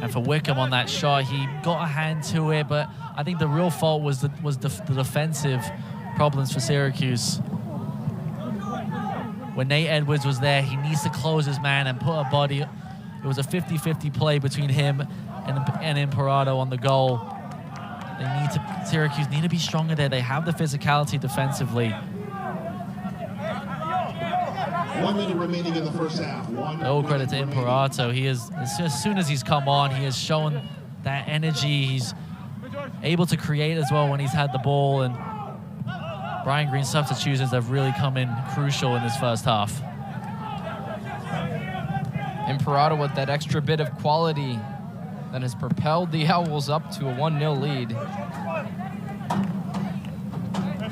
And for Wickham on that shot, he got a hand to it, but I think the real fault was the defensive problems for Syracuse. When Nate Edwards was there, he needs to close his man and put a body. It was a 50-50 play between him and Imperato on the goal. Syracuse need to be stronger there. They have the physicality defensively.
1 minute remaining in the first half.
All credit to Imperato. He is, as soon as he's come on, he has shown that energy. He's able to create as well when he's had the ball, and Brian Green's substitutions have really come in crucial in this first half.
Imperato with that extra bit of quality that has propelled the Owls up to a 1-0 lead.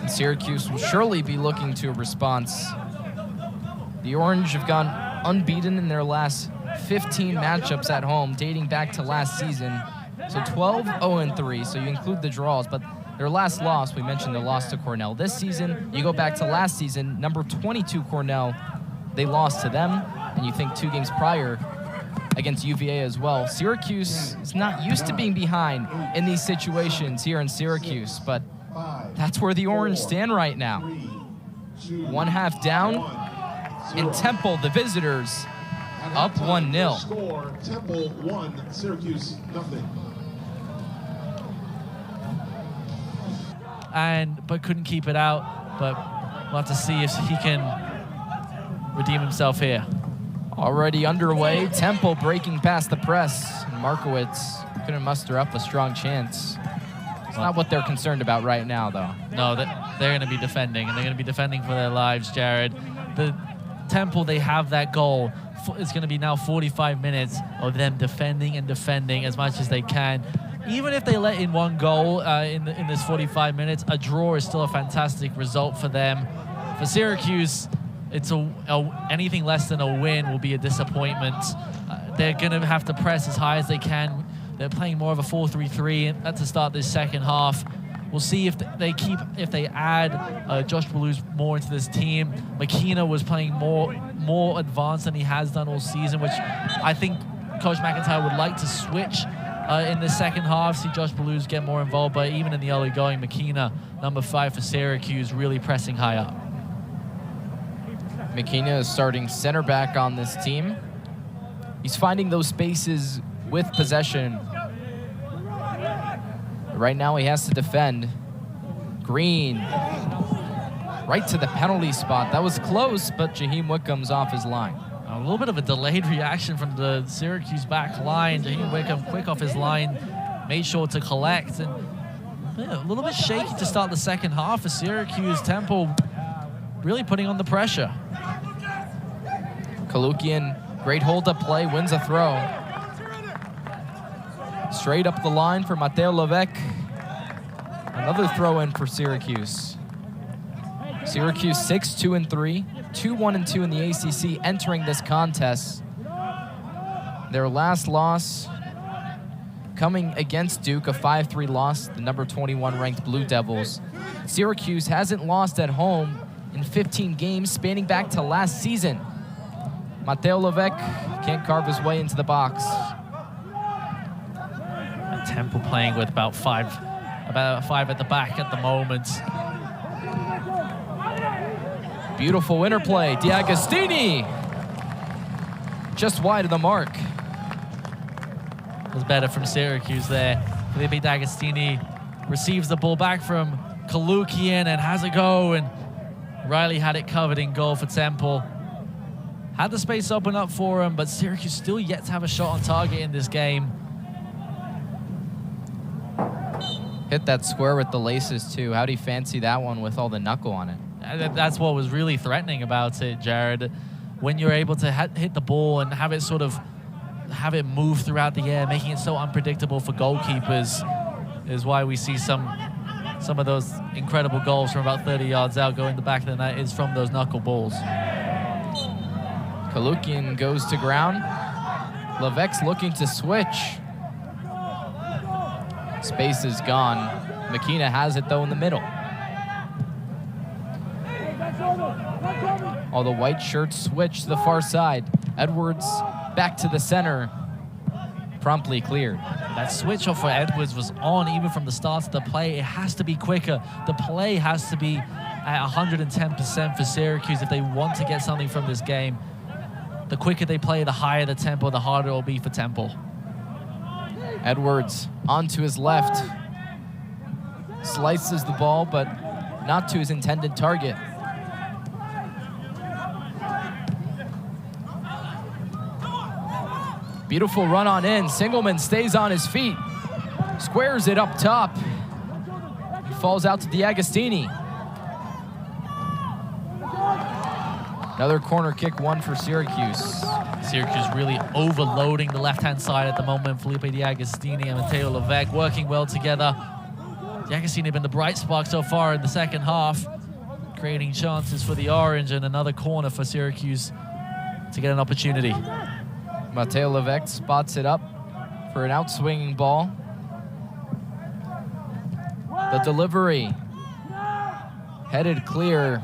And Syracuse will surely be looking to a response. The Orange have gone unbeaten in their last 15 matchups at home, dating back to last season. So 12-0-3, so you include the draws, but their last loss, we mentioned the loss to Cornell. This season, you go back to last season, number 22 Cornell, they lost to them, and you think 2 games prior against UVA as well. Syracuse is not used to being behind in these situations here in Syracuse, but that's where the Orange stand right now. 1 half down. In Temple, the visitors up 1-0.
Score, Temple 1, Syracuse nothing.
But couldn't keep it out. But we'll have to see if he can redeem himself here.
Already underway, Temple breaking past the press. Markowitz couldn't muster up a strong chance. It's not what they're concerned about right now, though.
No, they're going to be defending, and they're going to be defending for their lives, Jared. The Temple, they have that goal. It's going to be now 45 minutes of them defending and defending as much as they can. Even if they let in 1 goal in this 45 minutes, a draw is still a fantastic result for them. For Syracuse, it's anything less than a win will be a disappointment. They're going to have to press as high as they can. They're playing more of a 4-3-3 to start this second half. We'll see if they add Josh Balluz more into this team. McKenna was playing more advanced than he has done all season, which I think Coach McIntyre would like to switch in the second half, see Josh Balluz get more involved. But even in the early going, McKenna, number 5 for Syracuse, really pressing high up.
McKenna is starting center back on this team. He's finding those spaces with possession. Right now he has to defend. Green, right to the penalty spot. That was close, but Jaheim Wickham's off his line.
A little bit of a delayed reaction from the Syracuse back line. Jaheim Wickham quick off his line, made sure to collect. And a little bit shaky to start the second half for Syracuse. Temple really putting on the pressure.
Kalukian, great hold-up play, wins a throw. Straight up the line for Mateo Levesque. Another throw in for Syracuse. Syracuse 6-2-3, 2-1-2 in the ACC entering this contest. Their last loss coming against Duke, a 5-3 loss, the number 21 ranked Blue Devils. Syracuse hasn't lost at home in 15 games spanning back to last season. Mateo Levesque can't carve his way into the box.
Temple playing with about five at the back at the moment.
Beautiful interplay, D'Agostini. Just wide of the mark.
It was better from Syracuse there. Felipe D'Agostini receives the ball back from Kalukian and has a go, and Riley had it covered in goal for Temple. Had the space open up for him, but Syracuse still yet to have a shot on target in this game.
Hit that square with the laces too. How'd he fancy that one with all the knuckle on it?
That's what was really threatening about it, Jared. When you're able to hit the ball and have it move throughout the air, making it so unpredictable for goalkeepers, is why we see some of those incredible goals from about 30 yards out going the back of the net is from those knuckle balls.
Kalukian goes to ground. Levesque's looking to switch. Space is gone. McKenna has it though in the middle. All the white shirts switch to the far side. Edwards back to the center. promptly cleared.
That switch off for Edwards was on even from the start of the play. It has to be quicker. The play has to be at 110% for Syracuse if they want to get something from this game. The quicker they play, the higher the tempo, the harder it will be for Temple.
Edwards onto his left. Slices the ball, but not to his intended target. Beautiful run on in. Singleman stays on his feet. Squares it up top. He falls out to D'Agostini. Another corner kick, one for Syracuse.
Syracuse really overloading the left-hand side at the moment. Felipe D'Agostini and Matteo Levesque working well together. D'Agostini have been the bright spark so far in the second half, creating chances for the Orange, and another corner for Syracuse to get an opportunity.
Matteo Levesque spots it up for an outswinging ball. The delivery headed clear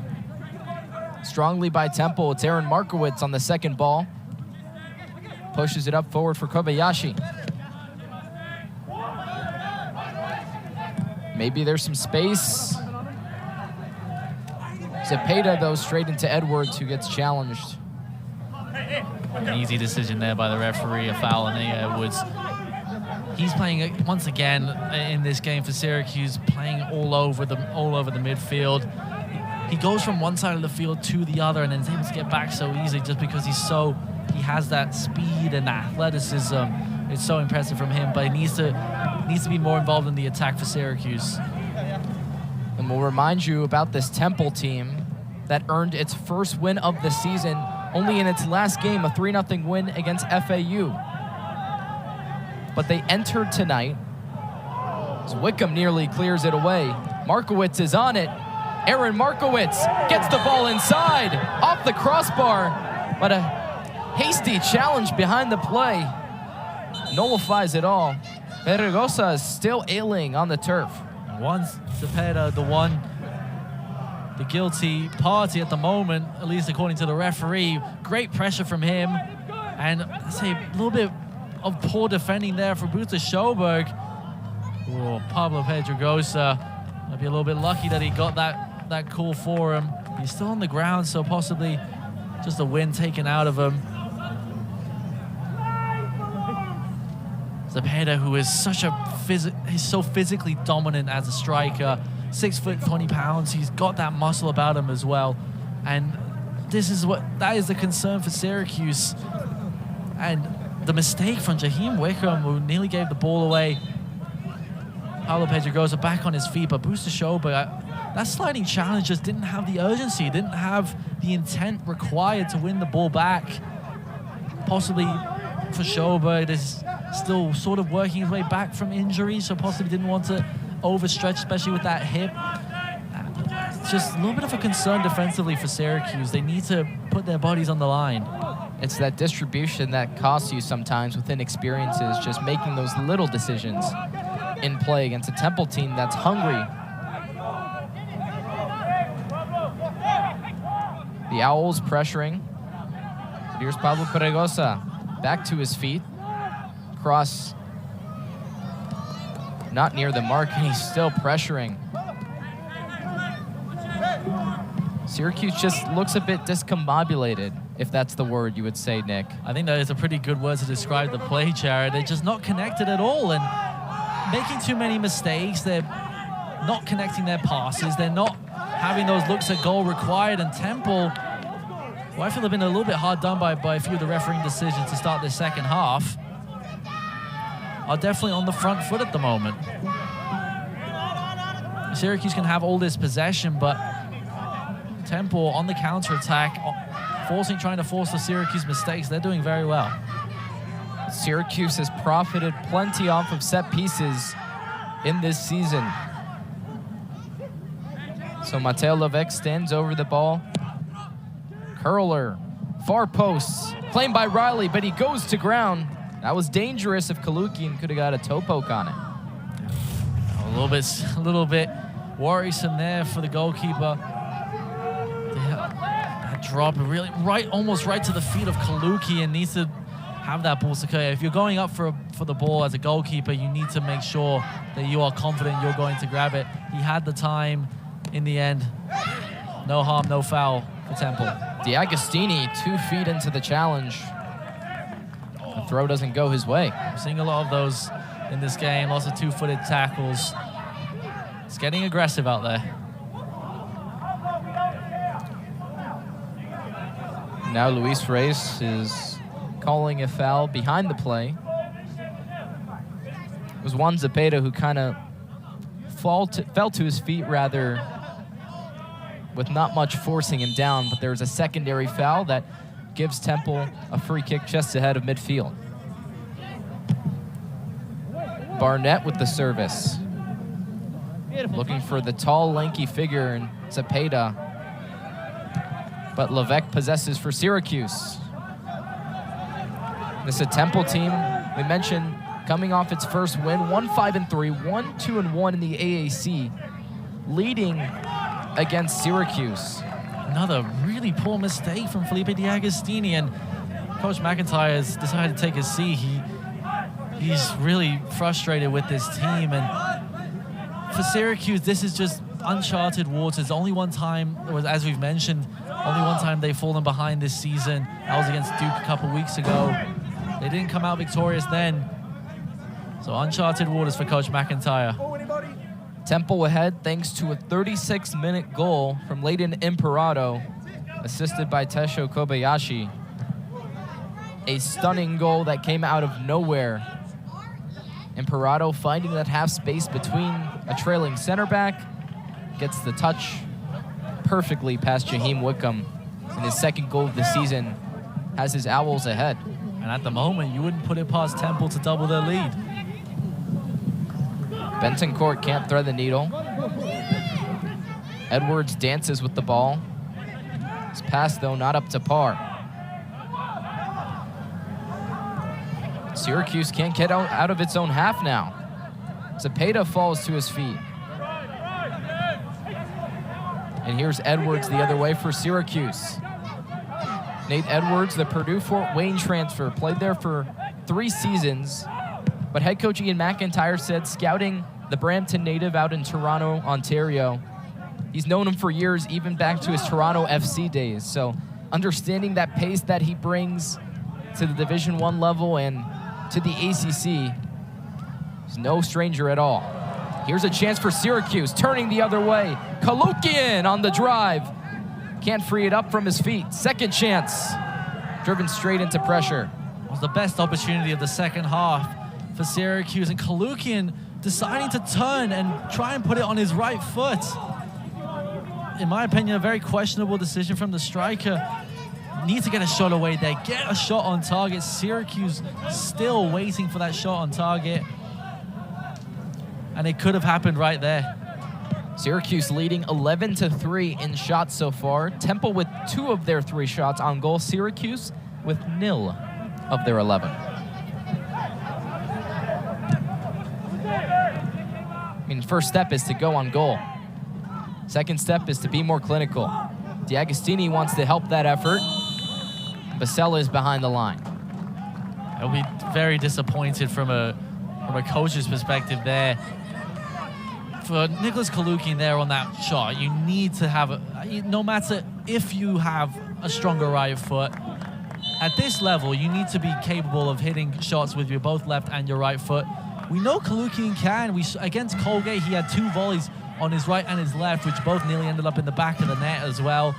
strongly by Temple. It's Aaron Markowitz on the second ball. Pushes it up forward for Kobayashi. Maybe there's some space. Zepeda, though, straight into Edwards, who gets challenged.
An easy decision there by the referee, a foul on Edwards. He's playing once again in this game for Syracuse, playing all over the midfield. He goes from one side of the field to the other and then is able to get back so easily just because he has that speed and athleticism. It's so impressive from him, but he needs to be more involved in the attack for Syracuse.
And we'll remind you about this Temple team that earned its first win of the season only in its last game, a 3-0 win against FAU. But they entered tonight as Wickham nearly clears it away. Markowitz is on it. Aaron Markowitz gets the ball inside, off the crossbar, but a hasty challenge behind the play nullifies it all. Pedregosa is still ailing on the turf.
Once Zepeda, the guilty party at the moment, at least according to the referee. Great pressure from him, and I'd say a little bit of poor defending there for Buta Schoberg. Oh, Pablo Pedregosa might be a little bit lucky that he got that call for him. He's still on the ground, so possibly just a win taken out of him. Zepeda, who is he's so physically dominant as a striker, 6 foot 20 pounds. He's got that muscle about him as well, and that is the concern for Syracuse. And the mistake from Jaheim Wickham, who nearly gave the ball away. Pablo Pedregosa back on his feet, but Buta Schoberg, that sliding challenge just didn't have the urgency, didn't have the intent required to win the ball back. Possibly for Schoberg, is still sort of working his way back from injury, so possibly didn't want to overstretch, especially with that hip. Just a little bit of a concern defensively for Syracuse. They need to put their bodies on the line.
It's that distribution that costs you sometimes with inexperiences, just making those little decisions in play against a Temple team that's hungry. The Owls pressuring. But here's Pablo Pedregosa back to his feet. Cross not near the mark, and he's still pressuring. Syracuse just looks a bit discombobulated, if that's the word you would say, Nick.
I think that is a pretty good word to describe the play, Jared. They're just not connected at all and making too many mistakes. They're not connecting their passes. They're not having those looks at goal required. And Temple, well, I feel they've been a little bit hard done by a few of the refereeing decisions to start this second half, are definitely on the front foot at the moment. Syracuse can have all this possession, but Temple on the counter-attack, trying to force the Syracuse mistakes. They're doing very well.
Syracuse has profited plenty off of set pieces in this season. So Matteo Levesque stands over the ball. Curler, far post, claimed by Riley, but he goes to ground. That was dangerous if Kalukian could have got a toe poke on it.
A little bit worrisome there for the goalkeeper. That drop really almost right to the feet of Kalukian. Needs to have that ball secure. If you're going up for the ball as a goalkeeper, you need to make sure that you are confident you're going to grab it. He had the time in the end. No harm, no foul for Temple.
D'Agostini 2 feet into the challenge. The throw doesn't go his way.
I'm seeing a lot of those in this game, lots of two-footed tackles. It's getting aggressive out there.
Now Luis Reyes is calling a foul behind the play. It was Juan Zepeda who kind of fell to his feet rather with not much forcing him down, but there was a secondary foul that gives Temple a free kick just ahead of midfield. Barnett with the service. Looking for the tall, lanky figure in Zepeda. But Levesque possesses for Syracuse. This is a Temple team, we mentioned, coming off its first win, 1-5-3, 1-2-1 in the AAC, leading against Syracuse.
Another really poor mistake from Felipe D'Agostini, and Coach McIntyre has decided to take a seat. He's really frustrated with this team, and for Syracuse, this is just uncharted waters. Only one time, as we've mentioned, only one time they've fallen behind this season. That was against Duke a couple weeks ago. They didn't come out victorious then. So uncharted waters for Coach McIntyre.
Temple ahead thanks to a 36-minute goal from Leighton Imperato, assisted by Tesho Kobayashi. A stunning goal that came out of nowhere. Imperato finding that half space between a trailing center back, gets the touch perfectly past Jaheim Wickham, and his second goal of the season has his Owls ahead.
And at the moment, you wouldn't put it past Temple to double their lead.
Bentoncourt can't thread the needle. Edwards dances with the ball. His pass, though, not up to par. Syracuse can't get out of its own half now. Zepeda falls to his feet. And here's Edwards the other way for Syracuse. Nate Edwards, the Purdue Fort Wayne transfer, played there for 3 seasons. But head coach Ian McIntyre said scouting the Brampton native out in Toronto, Ontario, he's known him for years, even back to his Toronto FC days. So understanding that pace that he brings to the Division I level and to the ACC, he's no stranger at all. Here's a chance for Syracuse, turning the other way. Kalukian on the drive. Can't free it up from his feet. Second chance, driven straight into pressure.
It was the best opportunity of the second half for Syracuse, and Kalukian deciding to turn and try and put it on his right foot. In my opinion, a very questionable decision from the striker. Need to get a shot away there, get a shot on target. Syracuse still waiting for that shot on target. And it could have happened right there.
Syracuse leading 11-3 in shots so far. Temple with 2 of their 3 shots on goal. Syracuse with 0 of their 11. I mean, first step is to go on goal. Second step is to be more clinical. D'Agostini wants to help that effort. Basella is behind the line.
I'll be very disappointed from a coach's perspective there. For Nicholas Kalukian there on that shot, you need to have, no matter if you have a stronger right foot, at this level, you need to be capable of hitting shots with your both left and your right foot. We know Kalukian can. Against Colgate, he had 2 volleys on his right and his left, which both nearly ended up in the back of the net as well.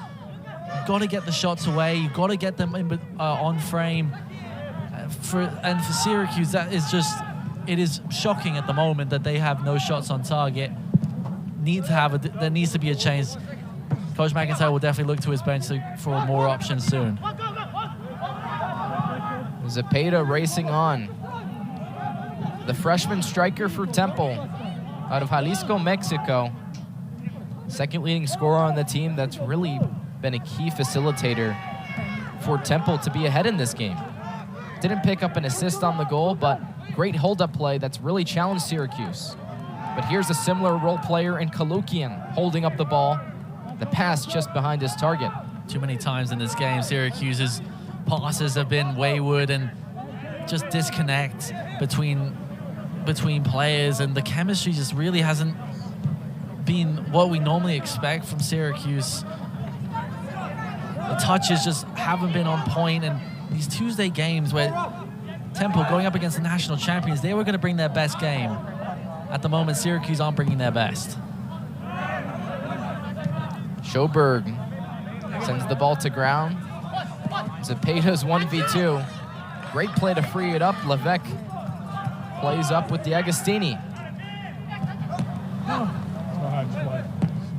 You've got to get the shots away. You've got to get them in, on frame. For Syracuse, that is just, it is shocking at the moment that they have no shots on target. There needs to be a change. Coach McIntyre will definitely look to his bench for more options soon.
Zepeda racing on. The freshman striker for Temple out of Jalisco, Mexico. Second leading scorer on the team. That's really been a key facilitator for Temple to be ahead in this game. Didn't pick up an assist on the goal, but great hold-up play that's really challenged Syracuse. But here's a similar role player in Kalukian holding up the ball. The pass just behind his target.
Too many times in this game, Syracuse's passes have been wayward, and just disconnect between players, and the chemistry just really hasn't been what we normally expect from Syracuse. The touches just haven't been on point, and these Tuesday games where Temple going up against the national champions, they were going to bring their best game. At the moment, Syracuse aren't bringing their best.
Schoberg sends the ball to ground. Zepeda's 1v2. Great play to free it up. Levesque plays up with D'Agostini.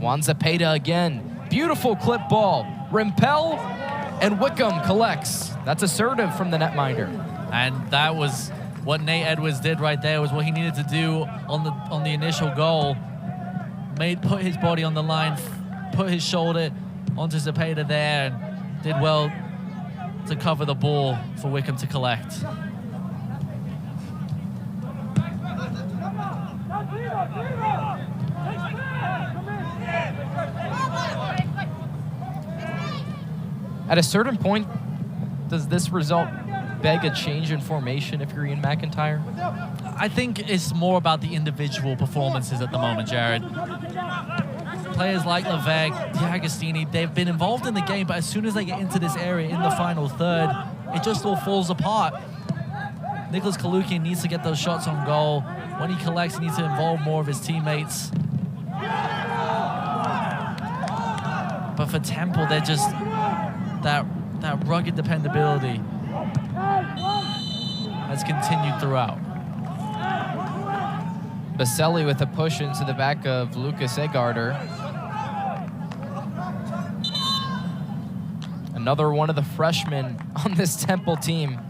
Juan Zepeda again. Beautiful clip ball. Rimpel and Wickham collects. That's assertive from the netminder.
And that was what Nate Edwards did right there, was what he needed to do on the initial goal. Put his body on the line, put his shoulder onto Zepeda there, and did well to cover the ball for Wickham to collect.
At a certain point, does this result beg a change in formation if you're Ian McIntyre?
I think it's more about the individual performances at the moment, Jared. Players like Levesque, D'Agostini, they've been involved in the game, but as soon as they get into this area in the final third, it just all falls apart. Nicholas Kalukian needs to get those shots on goal. When he collects, he needs to involve more of his teammates. But for Temple, they're just that rugged dependability has continued throughout.
Baselli with a push into the back of Lucas Egarter. Another one of the freshmen on this Temple team.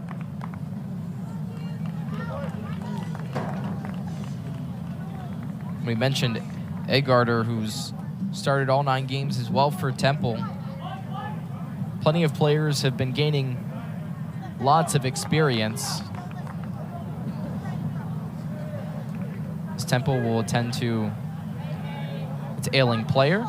We mentioned Egarter, who's started all 9 games as well for Temple. Plenty of players have been gaining lots of experience. As Temple will attend to its ailing player.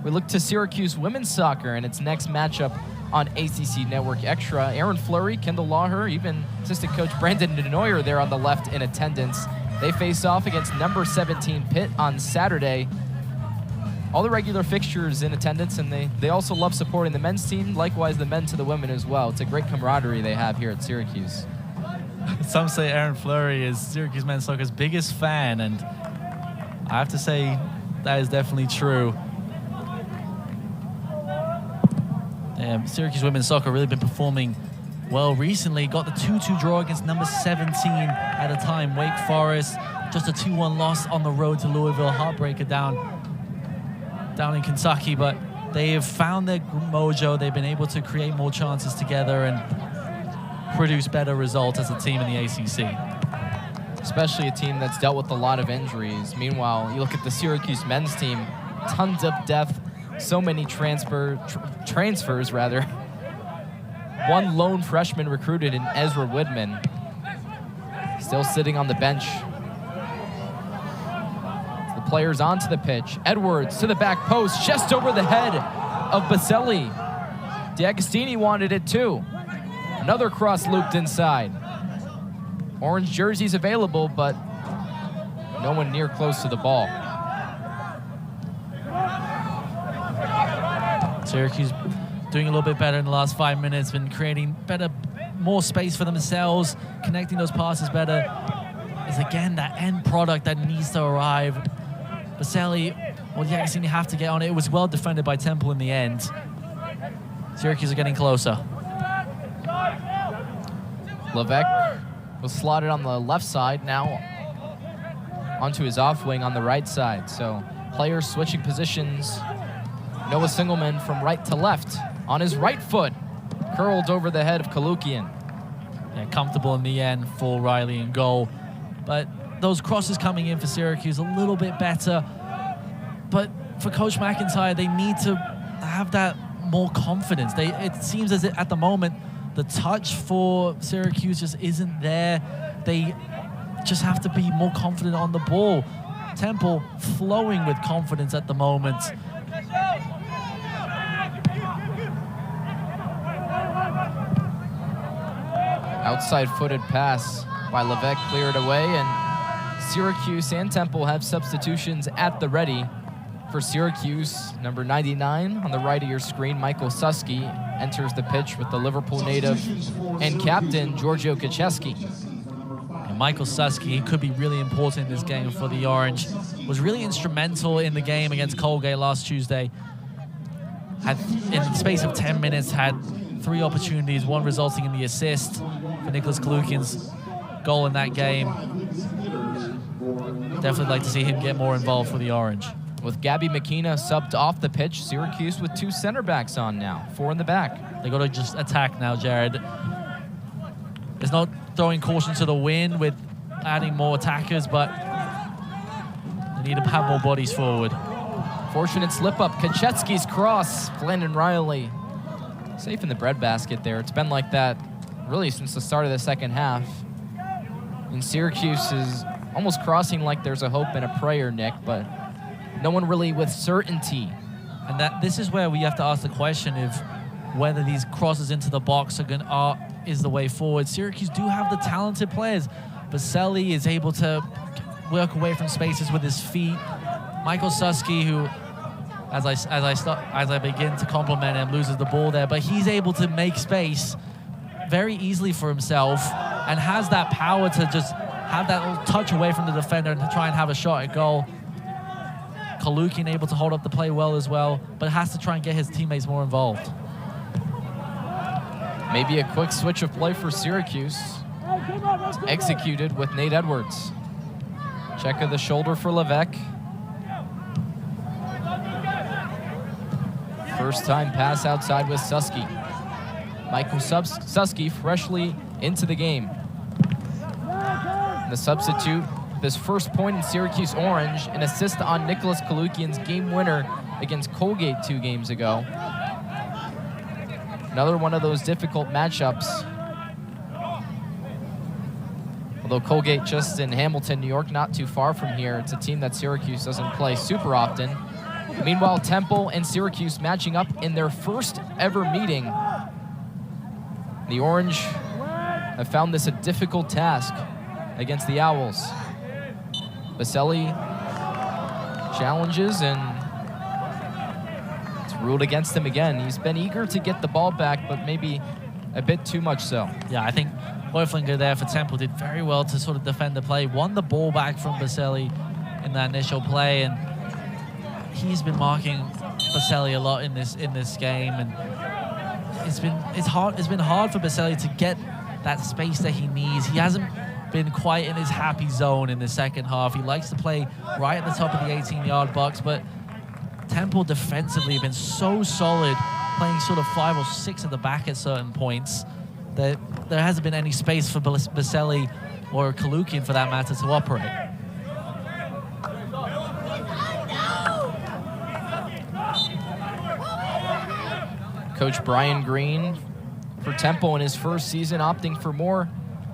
We look to Syracuse women's soccer and its next matchup on ACC Network Extra. Aaron Fleury, Kendall Lawher, even assistant coach Brandon Denoyer there on the left in attendance. They face off against number 17 Pitt on Saturday. All the regular fixtures in attendance, and they also love supporting the men's team, likewise the men to the women as well. It's a great camaraderie they have here at Syracuse.
Some say Aaron Fleury is Syracuse men's soccer's biggest fan, and I have to say that is definitely true. Syracuse women's soccer really been performing well recently. Got the 2-2 draw against number 17 at the time, Wake Forest. Just a 2-1 loss on the road to Louisville, heartbreaker down in Kentucky, but they have found their mojo. They've been able to create more chances together and produce better results as a team in the ACC.
Especially a team that's dealt with a lot of injuries. Meanwhile, you look at the Syracuse men's team, tons of depth, so many transfers rather. One lone freshman recruited in Ezra Woodman, still sitting on the bench. The players onto the pitch. Edwards to the back post, just over the head of Baselli. D'Agostini wanted it too. Another cross looped inside. Orange jerseys available, but no one near close to the ball.
Syracuse doing a little bit better in the last 5 minutes, been creating more space for themselves, connecting those passes better. It's again that end product that needs to arrive. Baselli, well, D'Agostini have to get on it. It was well defended by Temple in the end. Syracuse are getting closer.
Levesque was slotted on the left side, now onto his off wing on the right side. So players switching positions. Noah Singelman from right to left on his right foot, curled over the head of Kalukian.
Yeah, comfortable in the end for Riley in goal. But those crosses coming in for Syracuse a little bit better. But for Coach McIntyre, they need to have that more confidence. It seems as if at the moment, the touch for Syracuse just isn't there. They just have to be more confident on the ball. Temple flowing with confidence at the moment.
Outside footed pass by Levesque, cleared away, and Syracuse and Temple have substitutions at the ready. For Syracuse, number 99 on the right of your screen, Michael Susky, enters the pitch with the Liverpool native and captain, Giorgio Kacheski.
And Michael Susky, he could be really important in this game for the Orange. Was really instrumental in the game against Colgate last Tuesday. Had, in the space of 10 minutes, had 3 opportunities, one resulting in the assist for Nicholas Kalukin's goal in that game. Definitely like to see him get more involved for the Orange.
With Gabby McKenna subbed off the pitch, Syracuse with 2 center backs on now, 4 in the back.
They got to just attack now, Jared. It's not throwing caution to the wind with adding more attackers, but they need to have more bodies forward.
Fortunate slip up, Kacheski's cross, Landon Riley. Safe in the breadbasket there. It's been like that really since the start of the second half. And Syracuse is almost crossing like there's a hope and a prayer, Nick, but no one really with certainty.
And this is where we have to ask the question of whether these crosses into the box is the way forward. Syracuse do have the talented players. Baselli is able to work away from spaces with his feet. Michael Susky, who, as I begin to compliment him, loses the ball there, but he's able to make space very easily for himself and has that power to just have that little touch away from the defender and to try and have a shot at goal. Kalukin able to hold up the play well as well, but has to try and get his teammates more involved.
Maybe a quick switch of play for Syracuse. Executed with Nate Edwards. Check of the shoulder for Levesque. First time pass outside with Susky. Michael Susky freshly into the game. The substitute, this first point in Syracuse Orange, an assist on Nicholas Kalukin's game winner against Colgate 2 games ago. Another one of those difficult matchups. Although Colgate just in Hamilton, New York, not too far from here. It's a team that Syracuse doesn't play super often. Meanwhile, Temple and Syracuse matching up in their first ever meeting. The Orange have found this a difficult task against the Owls. Baselli challenges and it's ruled against him again. He's been eager to get the ball back, but maybe a bit too much so.
Yeah, I think Hoiflinger there for Temple did very well to sort of defend the play, won the ball back from Baselli in that initial play, and he's been marking Baselli a lot in this game, and it's been hard for Baselli to get that space that he needs. He hasn't been quite in his happy zone in the second half. He likes to play right at the top of the 18-yard box, but Temple defensively have been so solid, playing sort of 5 or 6 at the back at certain points, that there hasn't been any space for Baselli or Kalukin, for that matter, to operate.
Coach Brian Green for Temple in his first season opting for more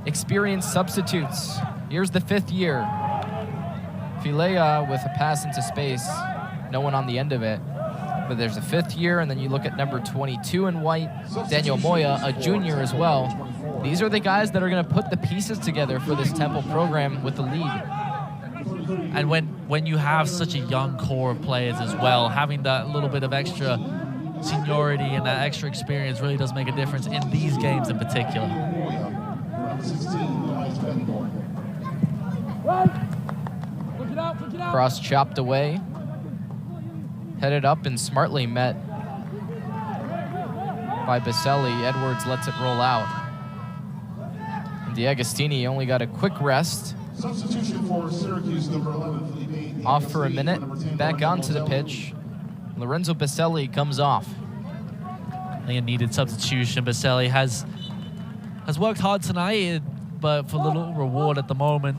experienced substitutes. Here's the 5th year. Filea with a pass into space, no one on the end of it. But there's a 5th year, and then you look at number 22 in white, Daniel Moya, a junior as well. These are the guys that are going to put the pieces together for this Temple program with the lead.
And when you have such a young core of players as well, having that little bit of extra seniority and that extra experience really does make a difference in these games in particular.
Cross chopped away. Headed up and smartly met by Baselli. Edwards lets it roll out. And DeAgostini only got a quick rest.
Substitution for Syracuse, number 11, Felipe.
Off for a minute, back onto the pitch. Lorenzo Baselli comes off.
I think a needed substitution. Baselli has worked hard tonight, but for little reward at the moment.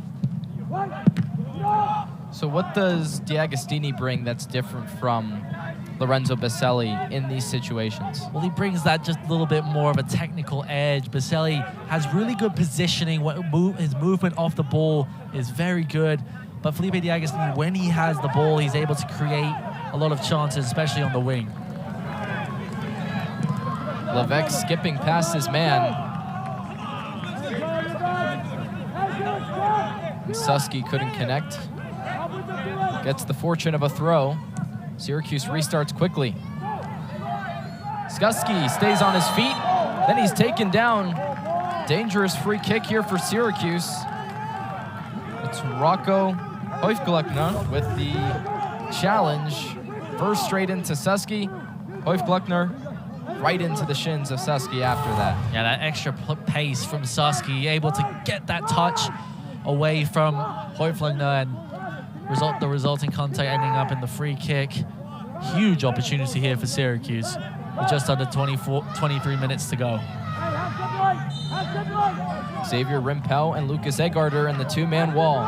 So what does DeAgostini bring that's different from Lorenzo Baselli in these situations?
Well, he brings that just a little bit more of a technical edge. Baselli has really good positioning. His movement off the ball is very good. But Felipe DeAgostini, when he has the ball, he's able to create a lot of chances, especially on the wing.
Levesque skipping past his man. Susky couldn't connect. Gets the fortune of a throw. Syracuse restarts quickly. Susky stays on his feet. Then he's taken down. Dangerous free kick here for Syracuse. It's Rocco Hoifgluckner with the challenge. First straight into Susky. Hoifgluckner right into the shins of Susky after that.
Yeah, that extra pace from Susky, able to get that touch away from Hoifgluckner, and the resulting contact ending up in the free kick. Huge opportunity here for Syracuse with just under 23 minutes to go.
Xavier Rimpel and Lucas Egarter in the two-man wall.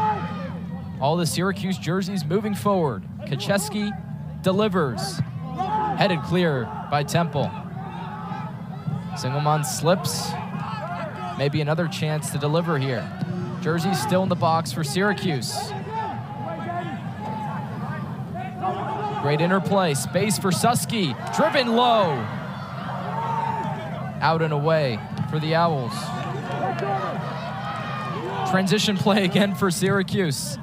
All the Syracuse jerseys moving forward. Kacheski delivers. Headed clear by Temple. Singelman slips. Maybe another chance to deliver here. Jersey's still in the box for Syracuse. Great interplay. Space for Susky. Driven low. Out and away for the Owls. Transition play again for Syracuse.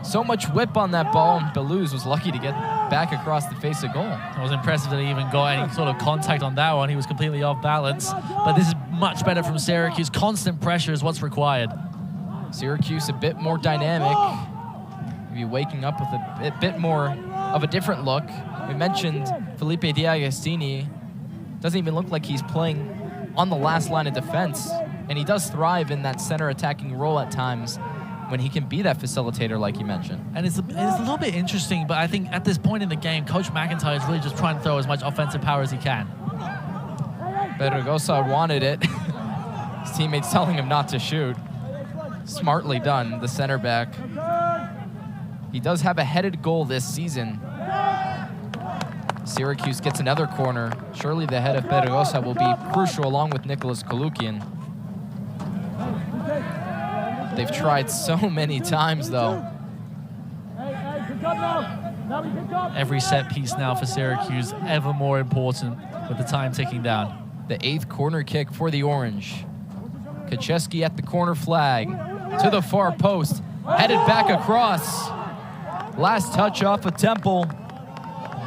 So much whip on that ball, and Belouz was lucky to get back across the face of goal.
It was impressive that he even got any sort of contact on that one. He was completely off balance. But this is much better from Syracuse. Constant pressure is what's required.
Syracuse a bit more dynamic. Maybe waking up with a bit more of a different look. We mentioned Felipe D'Agostini. Doesn't even look like he's playing on the last line of defense. And he does thrive in that center attacking role at times when he can be that facilitator like you mentioned.
And it's a little bit interesting, but I think at this point in the game, Coach McIntyre is really just trying to throw as much offensive power as he can.
Pedregosa wanted it. His teammates telling him not to shoot. Smartly done, the center back. He does have a headed goal this season. Syracuse gets another corner. Surely the head of Pedregosa will be crucial along with Nicholas Kolukian. They've tried so many times, though.
Every set piece now for Syracuse, ever more important with the time ticking down.
The 8th corner kick for the Orange. Kacheski at the corner flag. To the far post. Headed back across. Last touch off of Temple.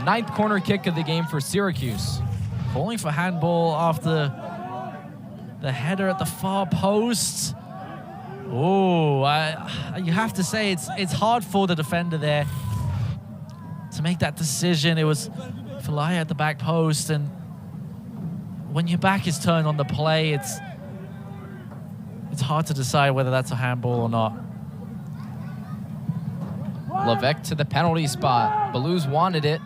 9th corner kick of the game for Syracuse.
Calling for handball after the header at the far post. Oh, you have to say it's hard for the defender there to make that decision. It was Falaya at the back post, and when your back is turned on the play, it's hard to decide whether that's a handball or not.
Levesque to the penalty spot. Belouz wanted it.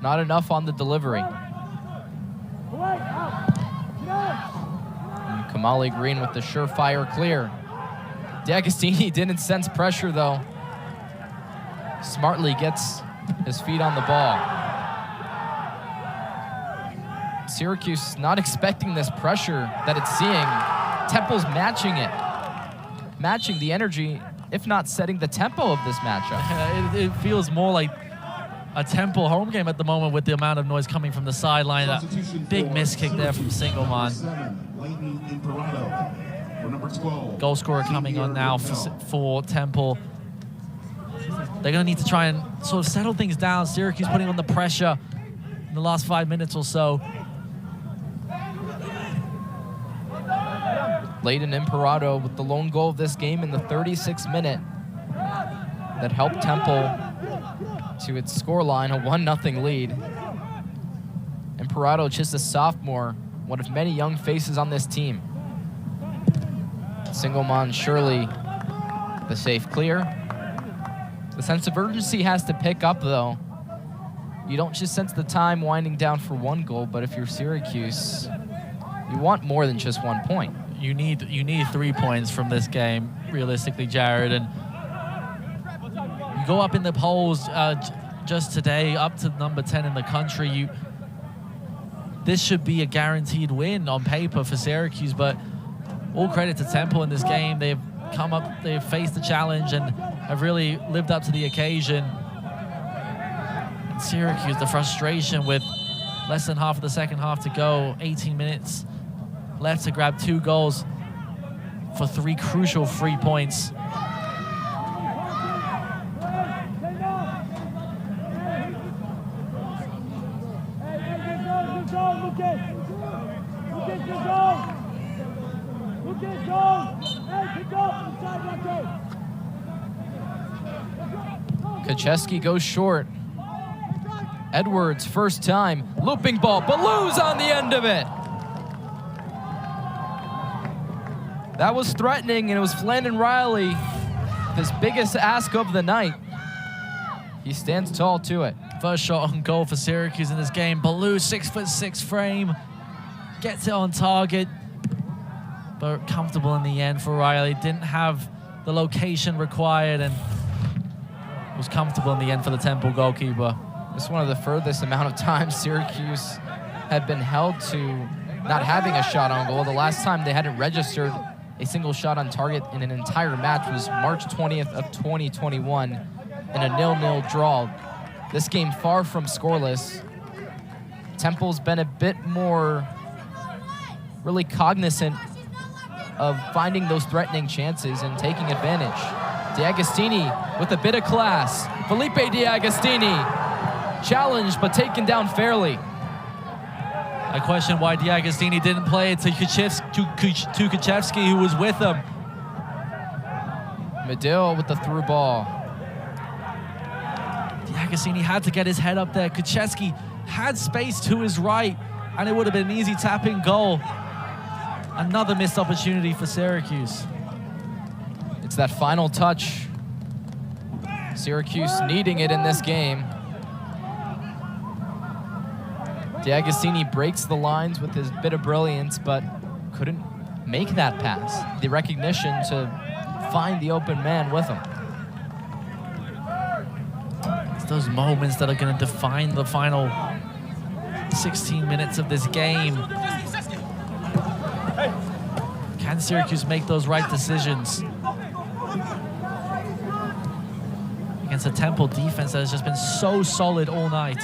Not enough on the delivery. And Kamali Green with the surefire clear. D'Agostini didn't sense pressure, though. Smartly gets his feet on the ball. Syracuse not expecting this pressure that it's seeing. Temple's matching it. Matching the energy, if not setting the tempo of this matchup.
It feels more like a Temple home game at the moment with the amount of noise coming from the sideline. That big miss kick there from Singelman. Goal scorer coming on now for Temple. They're going to need to try and sort of settle things down. Syracuse putting on the pressure in the last 5 minutes or so.
Leighton Imperato with the lone goal of this game in the 36th minute that helped Temple to its scoreline, a 1-0 lead. Imperato, just a sophomore, one of many young faces on this team. Singelman surely the safe clear. The sense of urgency has to pick up, though. You don't just sense the time winding down for one goal, but if you're Syracuse, you want more than just 1 point.
You need 3 points from this game, realistically, Jared. And you go up in the polls just today, up to number 10 in the country. This should be a guaranteed win on paper for Syracuse, but all credit to Temple in this game. They've come up, they've faced the challenge and have really lived up to the occasion. And Syracuse, the frustration with less than half of the second half to go, 18 minutes left to grab 2 goals. for 3 crucial free points.
Kacheski goes short. Edwards, first time, looping ball. Ballou's on the end of it. That was threatening, and it was Flandon Riley, his biggest ask of the night. He stands tall to it.
First shot on goal for Syracuse in this game. Ballou, 6'6" frame, gets it on target, but comfortable in the end for Riley. Didn't have the location required and was comfortable in the end for the Temple goalkeeper.
This is one of the furthest amount of times Syracuse had been held to not having a shot on goal. The last time they hadn't registered a single shot on target in an entire match was March 20th of 2021 in a 0-0 draw. This game far from scoreless. Temple's been a bit more really cognizant of finding those threatening chances and taking advantage. D'Agostini with a bit of class. Felipe D'Agostini challenged but taken down fairly.
I question why D'Agostini didn't play it to Kuchevsky, who was with him.
Medill with the through ball.
D'Agostini had to get his head up there. Kuchevsky had space to his right, and it would have been an easy tap-in goal. Another missed opportunity for Syracuse.
It's that final touch. Syracuse needing it in this game. D'Agostini breaks the lines with his bit of brilliance, but couldn't make that pass. The recognition to find the open man with him.
It's those moments that are going to define the final 16 minutes of this game. Can Syracuse make those right decisions against a Temple defense that has just been so solid all night?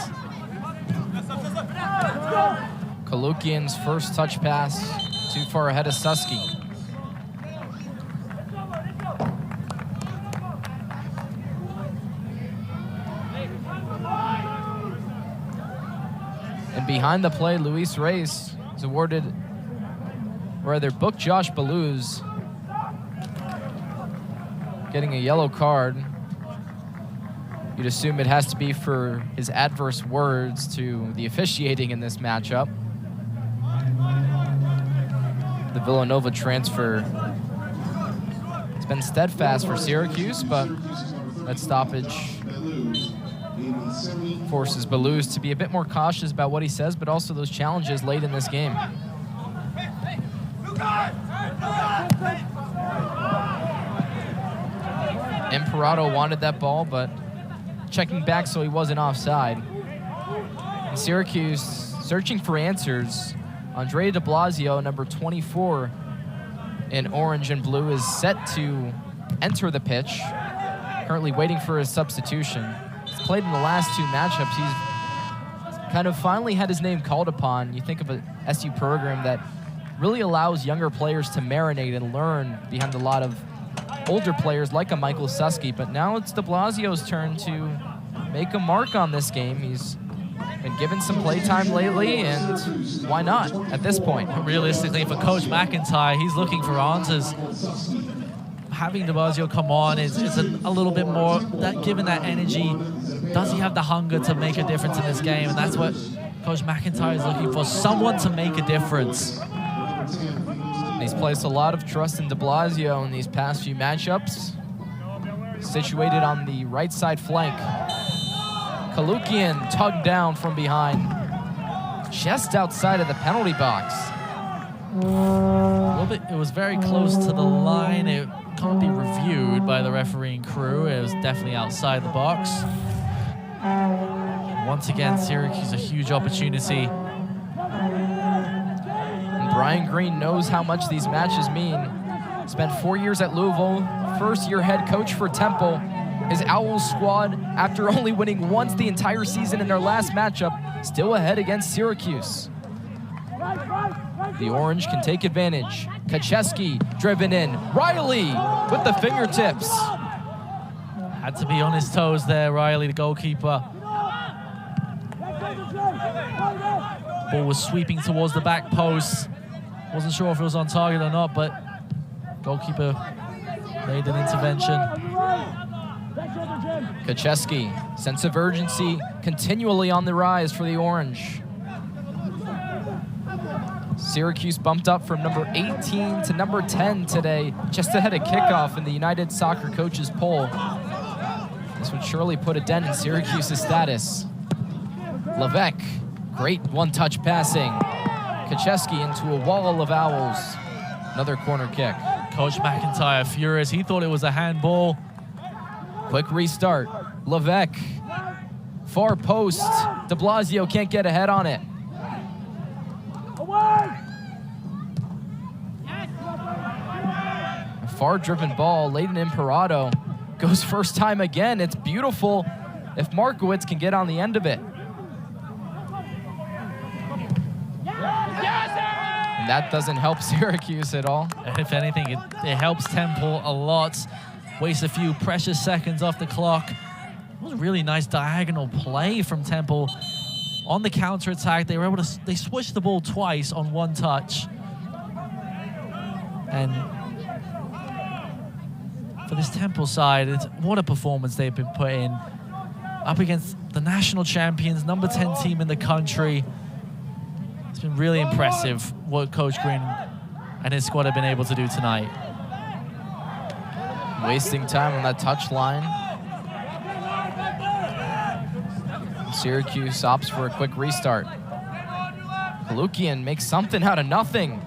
Kalukian's first touch pass, too far ahead of Susky. And behind the play, Luis Reyes is awarded, rather booked Josh Ballou's, getting a yellow card. You'd assume it has to be for his adverse words to the officiating in this matchup. The Villanova transfer has been steadfast for Syracuse, but that stoppage forces Ballou's to be a bit more cautious about what he says, but also those challenges late in this game. Imperato wanted that ball, but checking back so he wasn't offside. And Syracuse searching for answers. Andre de Blasio, number 24 in orange and blue, is set to enter the pitch. Currently waiting for his substitution. He's played in the last 2 matchups. He's kind of finally had his name called upon. You think of an SU program that really allows younger players to marinate and learn behind a lot of older players like a Michael Susky, but now it's de Blasio's turn to make a mark on this game. He's been given some playtime lately, and why not at this point?
Realistically, for Coach McIntyre, he's looking for answers. Having de Blasio come on is a little bit more, that given that energy, does he have the hunger to make a difference in this game? And that's what Coach McIntyre is looking for, someone to make a difference.
He's placed a lot of trust in de Blasio in these past few matchups. Situated on the right side flank. Kalukian tugged down from behind. Just outside of the penalty box.
A little bit, it was very close to the line. It can't be reviewed by the refereeing crew. It was definitely outside the box. Once again, Syracuse a huge opportunity.
Brian Green knows how much these matches mean. Spent 4 years at Louisville, first-year head coach for Temple. His Owls squad, after only winning once the entire season in their last matchup, still ahead against Syracuse. The Orange can take advantage. Kacheski driven in. Riley with the fingertips.
Had to be on his toes there, Riley, the goalkeeper. Ball was sweeping towards the back post. Wasn't sure if it was on target or not, but goalkeeper made an intervention.
Kacheski, sense of urgency continually on the rise for the Orange. Syracuse bumped up from number 18 to number 10 today, just ahead of kickoff in the United Soccer Coaches poll. This would surely put a dent in Syracuse's status. Levesque, great one-touch passing. Kacheski into a wall of Owls. Another corner kick.
Coach McIntyre furious. He thought it was a handball.
Quick restart. Levesque. Far post. De Blasio can't get ahead on it. A far-driven ball. Leighton Imperato goes first time again. It's beautiful if Markowitz can get on the end of it. And that doesn't help Syracuse at all.
If anything, it helps Temple a lot. Waste a few precious seconds off the clock. It was a really nice diagonal play from Temple. On the counter-attack, they were able to, they switched the ball twice on one touch. And for this Temple side, what a performance they've been put in. Up against the national champions, number 10 team in the country. It's been really impressive what Coach Green and his squad have been able to do tonight.
Wasting time on that touch line. Syracuse opts for a quick restart. Kalukian makes something out of nothing.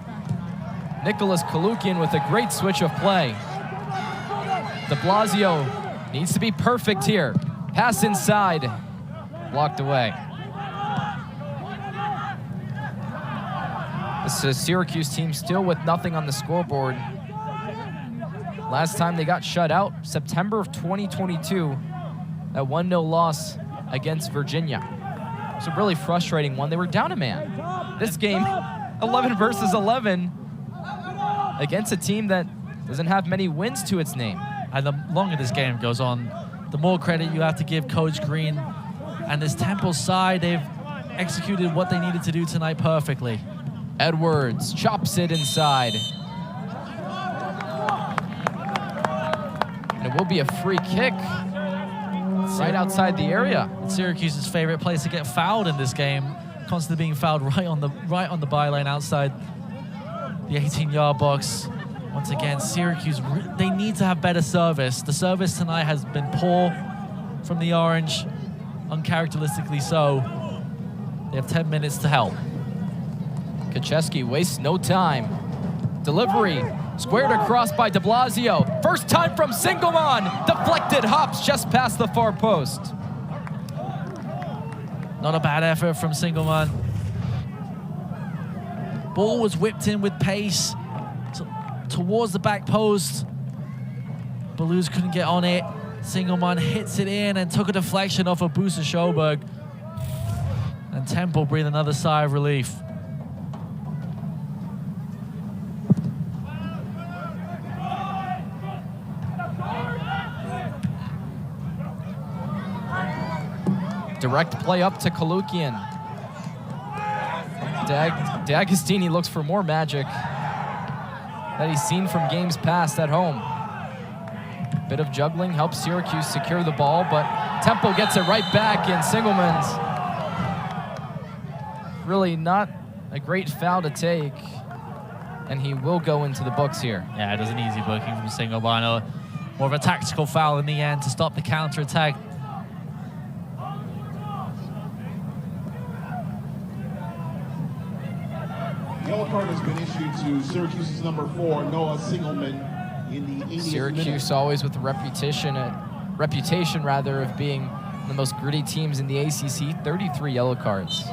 Nicholas Kalukian with a great switch of play. De Blasio needs to be perfect here. Pass inside, blocked away. This is a Syracuse team still with nothing on the scoreboard. Last time they got shut out, September of 2022, that 1-0 loss against Virginia. It's a really frustrating one. They were down a man. This game, 11 versus 11, against a team that doesn't have many wins to its name.
And the longer this game goes on, the more credit you have to give Coach Green and this Temple side. They've executed what they needed to do tonight perfectly.
Edwards chops it inside. And it will be a free kick right outside the area.
It's Syracuse's favorite place to get fouled in this game. Constantly being fouled right on the byline outside the 18-yard box. Once again, Syracuse, they need to have better service. The service tonight has been poor from the Orange, uncharacteristically so. They have 10 minutes to help.
Kacheski wastes no time. Delivery, squared across by De Blasio. First time from Singelman. Deflected, hops just past the far post.
Not a bad effort from Singelman. Ball was whipped in with pace towards the back post. Blues couldn't get on it. Singelman hits it in and took a deflection off of Busa Schoberg. And Temple breathed another sigh of relief.
Direct play up to Kalukian. D'Agostini looks for more magic that he's seen from games past at home. Bit of juggling helps Syracuse secure the ball, but Temple gets it right back in Singelman's. Really not a great foul to take, and he will go into the books here.
Yeah, it was an easy booking from Singelman. More of a tactical foul in the end to stop the counter-attack.
Yellow card has been issued to Syracuse's number 4, Noah Singelman, in the 80th
Syracuse
minute.
always with the reputation of being the most gritty teams in the ACC. 33 yellow cards.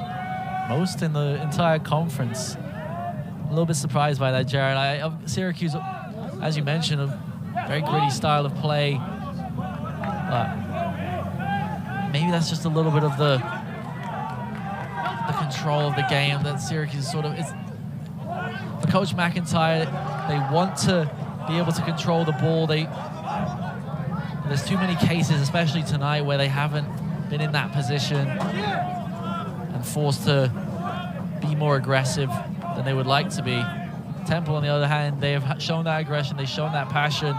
Most in the entire conference. A little bit surprised by that, Jared. Syracuse, as you mentioned, a very gritty style of play. But maybe that's just a little bit of the control of the game that Syracuse sort of is. Coach McIntyre, they want to be able to control the ball. There's too many cases, especially tonight, where they haven't been in that position and forced to be more aggressive than they would like to be. Temple, on the other hand, they have shown that aggression, they've shown that passion,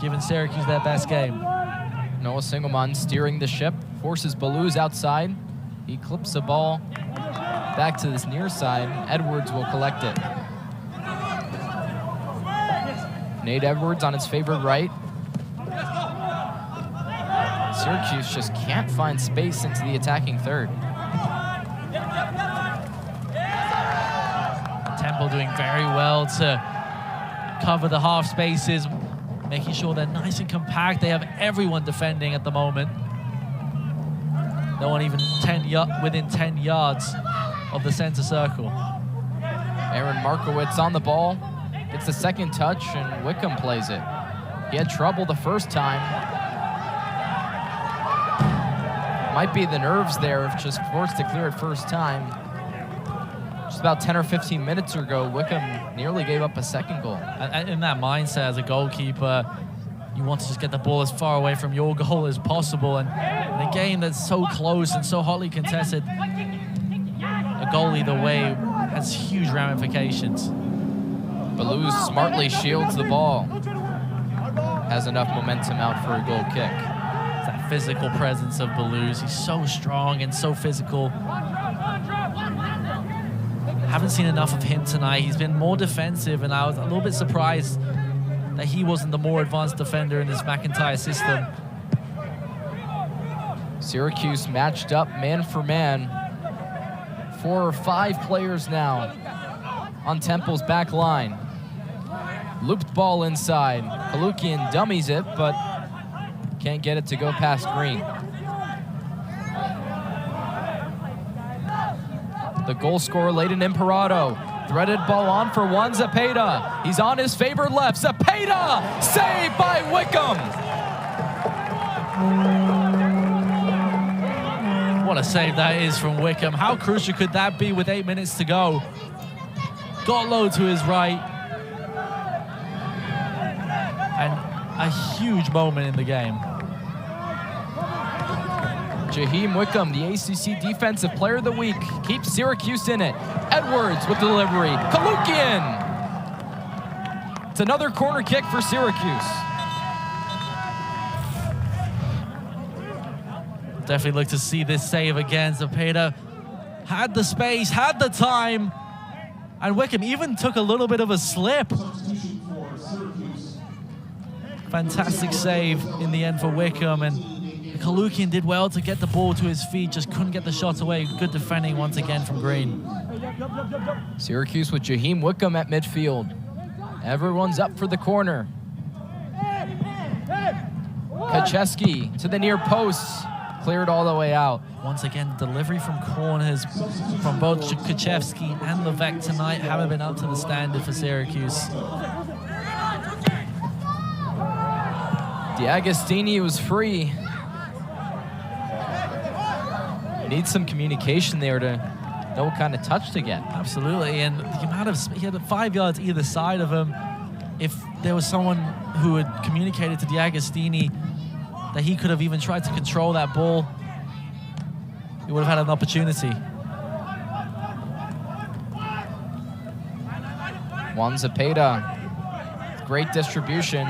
giving Syracuse their best game.
Noah Singelman steering the ship, forces Baluz outside. He clips the ball back to this near side. Edwards will collect it. Nate Edwards on his favorite right. Syracuse just can't find space into the attacking third.
Temple doing very well to cover the half spaces, making sure they're nice and compact. They have everyone defending at the moment. No one even within 10 yards of the center circle.
Aaron Markowitz on the ball, gets the second touch, and Wickham plays it. He had trouble the first time. Might be the nerves there of just forced to clear it first time. Just about 10 or 15 minutes ago, Wickham nearly gave up a second goal.
In that mindset as a goalkeeper, you want to just get the ball as far away from your goal as possible. And in a game that's so close and so hotly contested, a goal either way has huge ramifications.
Baluz smartly shields the ball. Has enough momentum out for a goal kick.
It's that physical presence of Baluz. He's so strong and so physical. Haven't seen enough of him tonight. He's been more defensive, and I was a little bit surprised that he wasn't the more advanced defender in this McIntyre system.
Syracuse matched up man for man. 4 or 5 players now on Temple's back line. Looped ball inside. Kalukian dummies it, but can't get it to go past Green. The goal scorer, Leighton Imperato. Threaded ball on for Juan Zepeda. He's on his favorite left. Zepeda! Saved by Wickham!
What a save that is from Wickham. How crucial could that be with 8 minutes to go? Got low to his right. And a huge moment in the game.
Jaheim Wickham, the ACC Defensive Player of the Week, keeps Syracuse in it. Edwards with the delivery. Kalukian! It's another corner kick for Syracuse.
Definitely look to see this save again. Zepeda had the space, had the time, and Wickham even took a little bit of a slip. Fantastic save in the end for Wickham, and Kalukian did well to get the ball to his feet, just couldn't get the shot away. Good defending once again from Green.
Syracuse with Jaheim Wickham at midfield. Everyone's up for the corner. Kacheski to the near post. Cleared all the way out.
Once again, delivery from corners from both Kacheski and Levesque tonight haven't been up to the standard for Syracuse.
D'Agostini was free. Needs some communication there to know what kind of touch to get.
Absolutely, and the amount of, he had 5 yards either side of him. If there was someone who had communicated to D'Agostini that he could have even tried to control that ball, he would have had an opportunity.
Juan Zepeda, great distribution.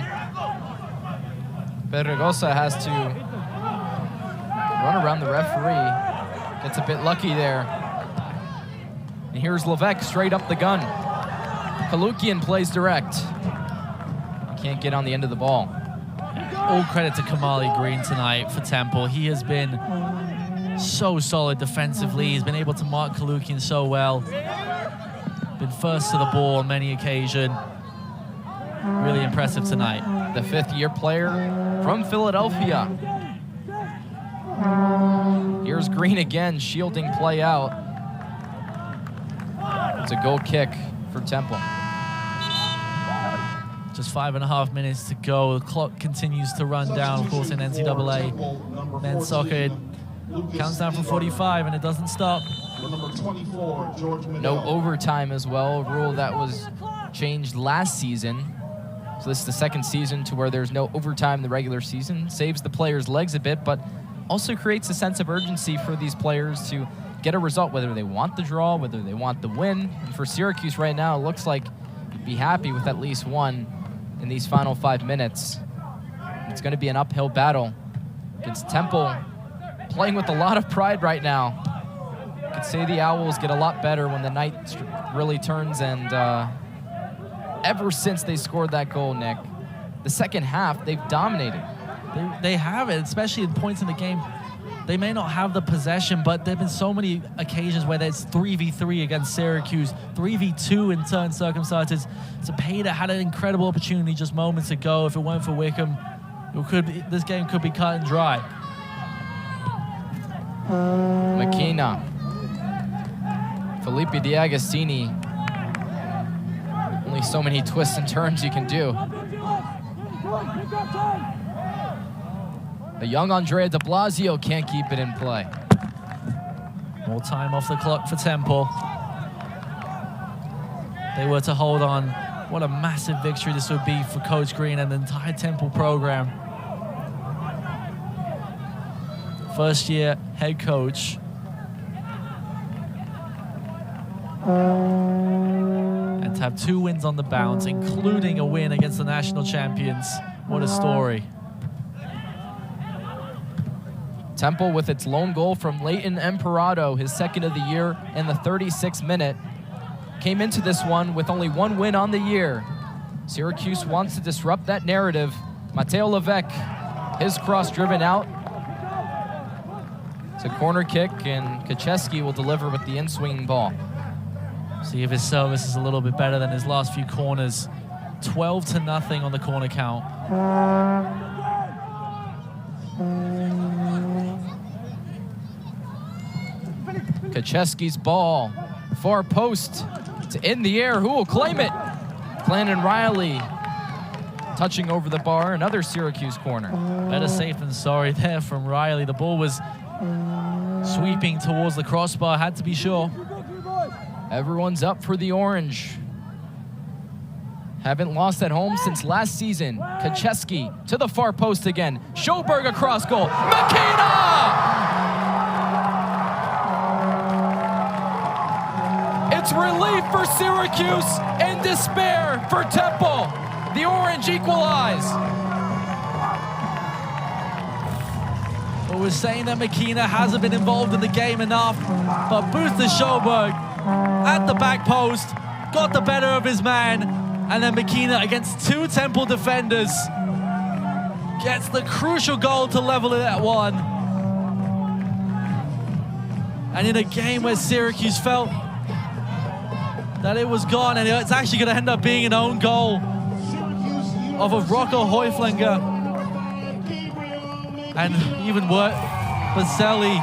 Pedregosa has to run around the referee. Gets a bit lucky there. And here's Levesque straight up the gun. Kalukian plays direct. Can't get on the end of the ball.
All credit to Kamali Green tonight for Temple. He has been so solid defensively. He's been able to mark Kalukian so well. Been first to the ball on many occasions. Really impressive tonight.
The fifth-year player from Philadelphia. Here's Green again, shielding play out. It's a goal kick for Temple.
Just 5.5 minutes to go. The clock continues to run down, of course, in NCAA men's soccer. Counts down from 45, and it doesn't stop.
Number 24, George Medell.
No overtime as well, a rule that was changed last season. So this is the second season to where there's no overtime in the regular season. Saves the players' legs a bit, but also creates a sense of urgency for these players to get a result, whether they want the draw, whether they want the win. And for Syracuse right now, it looks like you'd be happy with at least one in these final 5 minutes. It's going to be an uphill battle against Temple, playing with a lot of pride right now. You could say the Owls get a lot better when the night really turns, and ever since they scored that goal, Nick, the second half, they've dominated.
They have it, especially at points in the game. They may not have the possession, but there have been so many occasions where there's 3v3 against Syracuse, 3v2 in certain circumstances. Cepeda had an incredible opportunity just moments ago. If it weren't for Wickham, this game could be cut and dry.
McKenna. Felipe D'Agostini. Only so many twists and turns you can do. The young Andrea de Blasio can't keep it in play.
More time off the clock for Temple. They were to hold on. What a massive victory this would be for Coach Green and the entire Temple program. First year head coach. And to have 2 wins on the bounce, including a win against the national champions. What a story.
Temple with its lone goal from Leighton Emperado, his second of the year in the 36th minute. Came into this one with only 1 win on the year. Syracuse wants to disrupt that narrative. Mateo Levesque, his cross driven out. It's a corner kick, and Kacheski will deliver with the in-swinging ball.
See if his service is a little bit better than his last few corners. 12-0 on the corner count.
Kacheski's ball, far post, it's in the air. Who will claim it? Landon Riley touching over the bar, another Syracuse corner.
Better safe than sorry there from Riley. The ball was sweeping towards the crossbar, had to be sure.
Everyone's up for the orange. Haven't lost at home since last season. Kacheski to the far post again. Schoberg across goal. McKenna! It's relief for Syracuse and despair for Temple. The Orange equalize.
But we're saying that McKenna hasn't been involved in the game enough, but Booster Schoberg at the back post got the better of his man, and then McKenna against 2 Temple defenders gets the crucial goal to level it at 1. And in a game where Syracuse felt that it was gone, and it's actually going to end up being an own goal of a Rocco Heuflinger. And even worse, Baselli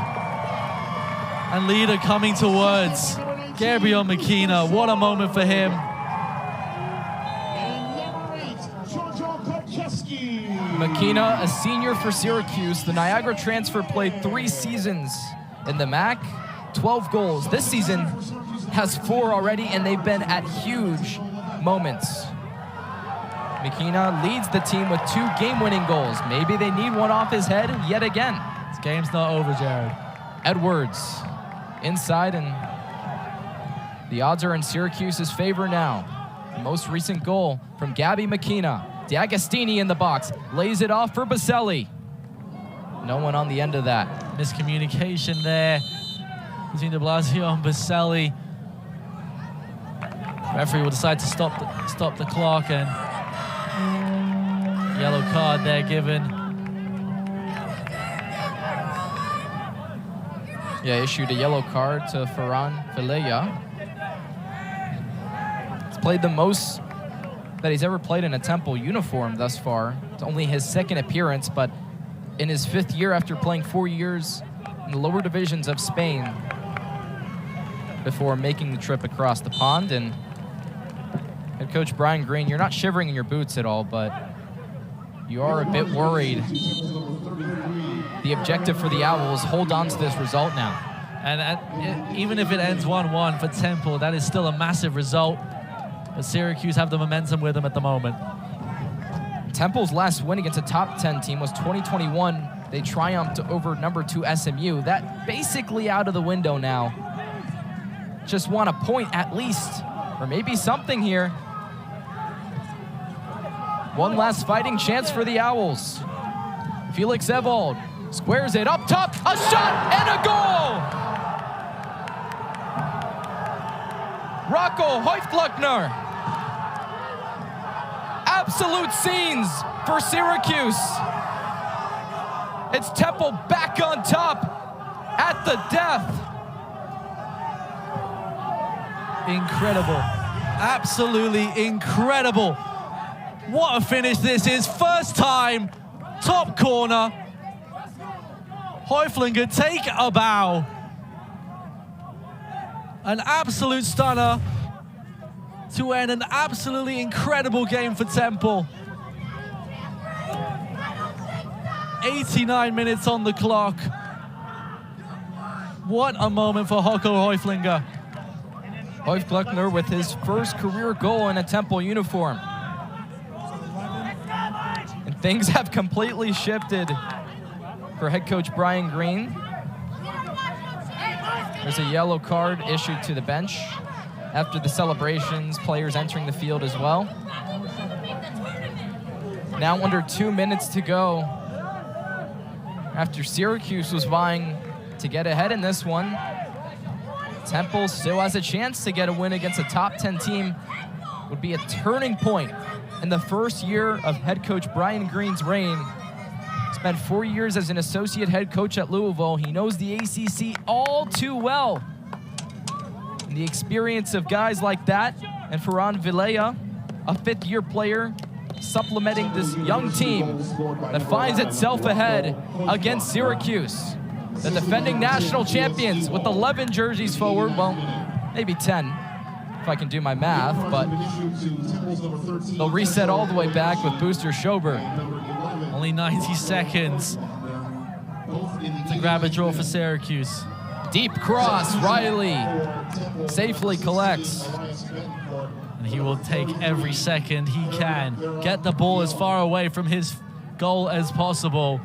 and leader coming towards Gabriel McKenna. What a moment for him.
McKenna, a senior for Syracuse. The Niagara transfer played 3 seasons in the MAC, 12 goals. This season has 4 already, and they've been at huge moments. McKenna leads the team with 2 game-winning goals. Maybe they need one off his head yet again.
This game's not over, Jared.
Edwards inside, and the odds are in Syracuse's favor now. The most recent goal from Gabby McKenna. D'Agostini in the box, lays it off for Baselli. No one on the end of that.
Miscommunication there between de Blasio and Baselli. Referee will decide to stop the clock, and yellow card there given.
Yeah, issued a yellow card to Ferran Filella. He's played the most that he's ever played in a Temple uniform thus far. It's only his 2nd appearance, but in his 5th year after playing 4 years in the lower divisions of Spain before making the trip across the pond. And head coach Brian Green, you're not shivering in your boots at all, but you are a bit worried The objective for the Owls, hold on to this result now.
And even if it ends 1-1 for Temple, that is still a massive result. But Syracuse have the momentum with them at the moment.
Temple's last win against a top 10 team was 2021. They triumphed over number 2 SMU. That basically out of the window now. Just want a point at least, or maybe something here. One last fighting chance for the Owls. Felix Evold squares it up top, a shot and a goal! Rocco Heufgluckner. Absolute scenes for Syracuse. It's Temple back on top at the death.
Incredible. Absolutely incredible. What a finish this is. First time, top corner. Heuflinger take a bow. An absolute stunner to end an absolutely incredible game for Temple. 89 minutes on the clock. What a moment for Rocco Heuflinger.
Heufgluckner with his first career goal in a Temple uniform. And things have completely shifted for head coach Brian Green. There's a yellow card issued to the bench. After the celebrations, players entering the field as well. Now under 2 minutes to go. After Syracuse was vying to get ahead in this one, Temple still has a chance to get a win against a top 10 team. Would be a turning point in the first year of head coach Brian Green's reign. Spent 4 years as an associate head coach at Louisville. He knows the ACC all too well. And the experience of guys like that, and Ferran Vilella, a fifth-year player, supplementing this young team that finds itself ahead against Syracuse. The defending national champions with 11 jerseys forward, well, maybe 10, if I can do my math, but they'll reset all the way back with Booster Schober.
Only 90 seconds to grab a draw for Syracuse.
Deep cross, Riley safely collects.
And he will take every second he can. Get the ball as far away from his goal as possible.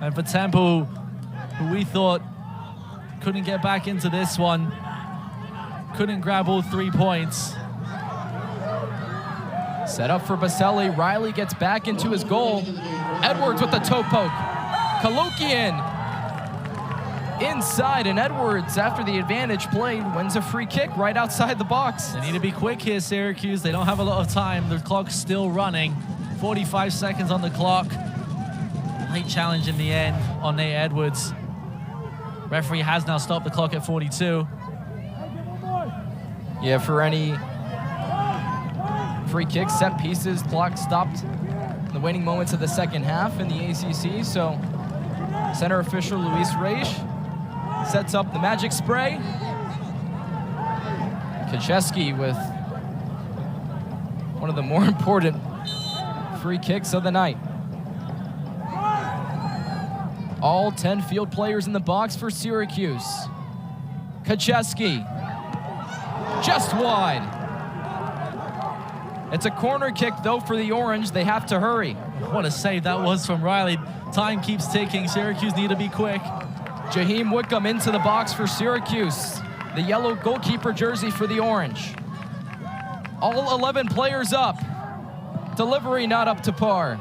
And for Temple, who we thought couldn't get back into this one, couldn't grab all 3 points.
Set up for Baselli. Riley gets back into his goal. Edwards with the toe poke. Kalukian inside, and Edwards, after the advantage played, wins a free kick right outside the box.
They need to be quick here, Syracuse. They don't have a lot of time. The clock's still running. 45 seconds on the clock. Late challenge in the end on Nate Edwards. Referee has now stopped the clock at 42.
Yeah, for any free kicks, set pieces, clock stopped in the waning moments of the second half in the ACC. So center official Luis Reich sets up the magic spray. Kacheski with one of the more important free kicks of the night. All 10 field players in the box for Syracuse. Kacheski, just wide. It's a corner kick, though, for the Orange. They have to hurry.
What a save that was from Riley. Time keeps ticking. Syracuse need to be quick.
Jaheim Wickham into the box for Syracuse. The yellow goalkeeper jersey for the Orange. All 11 players up. Delivery not up to par.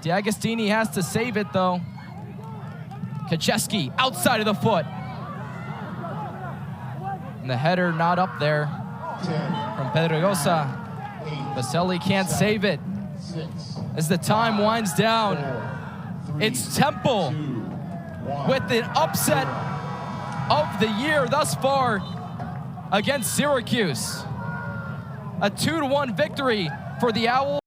D'Agostini has to save it, though. Kacheski outside of the foot. And the header not up there from Pedregosa. Baselli can't save it. As the time winds down, it's Temple with the upset of the year thus far against Syracuse. A 2-1 victory for the Owls.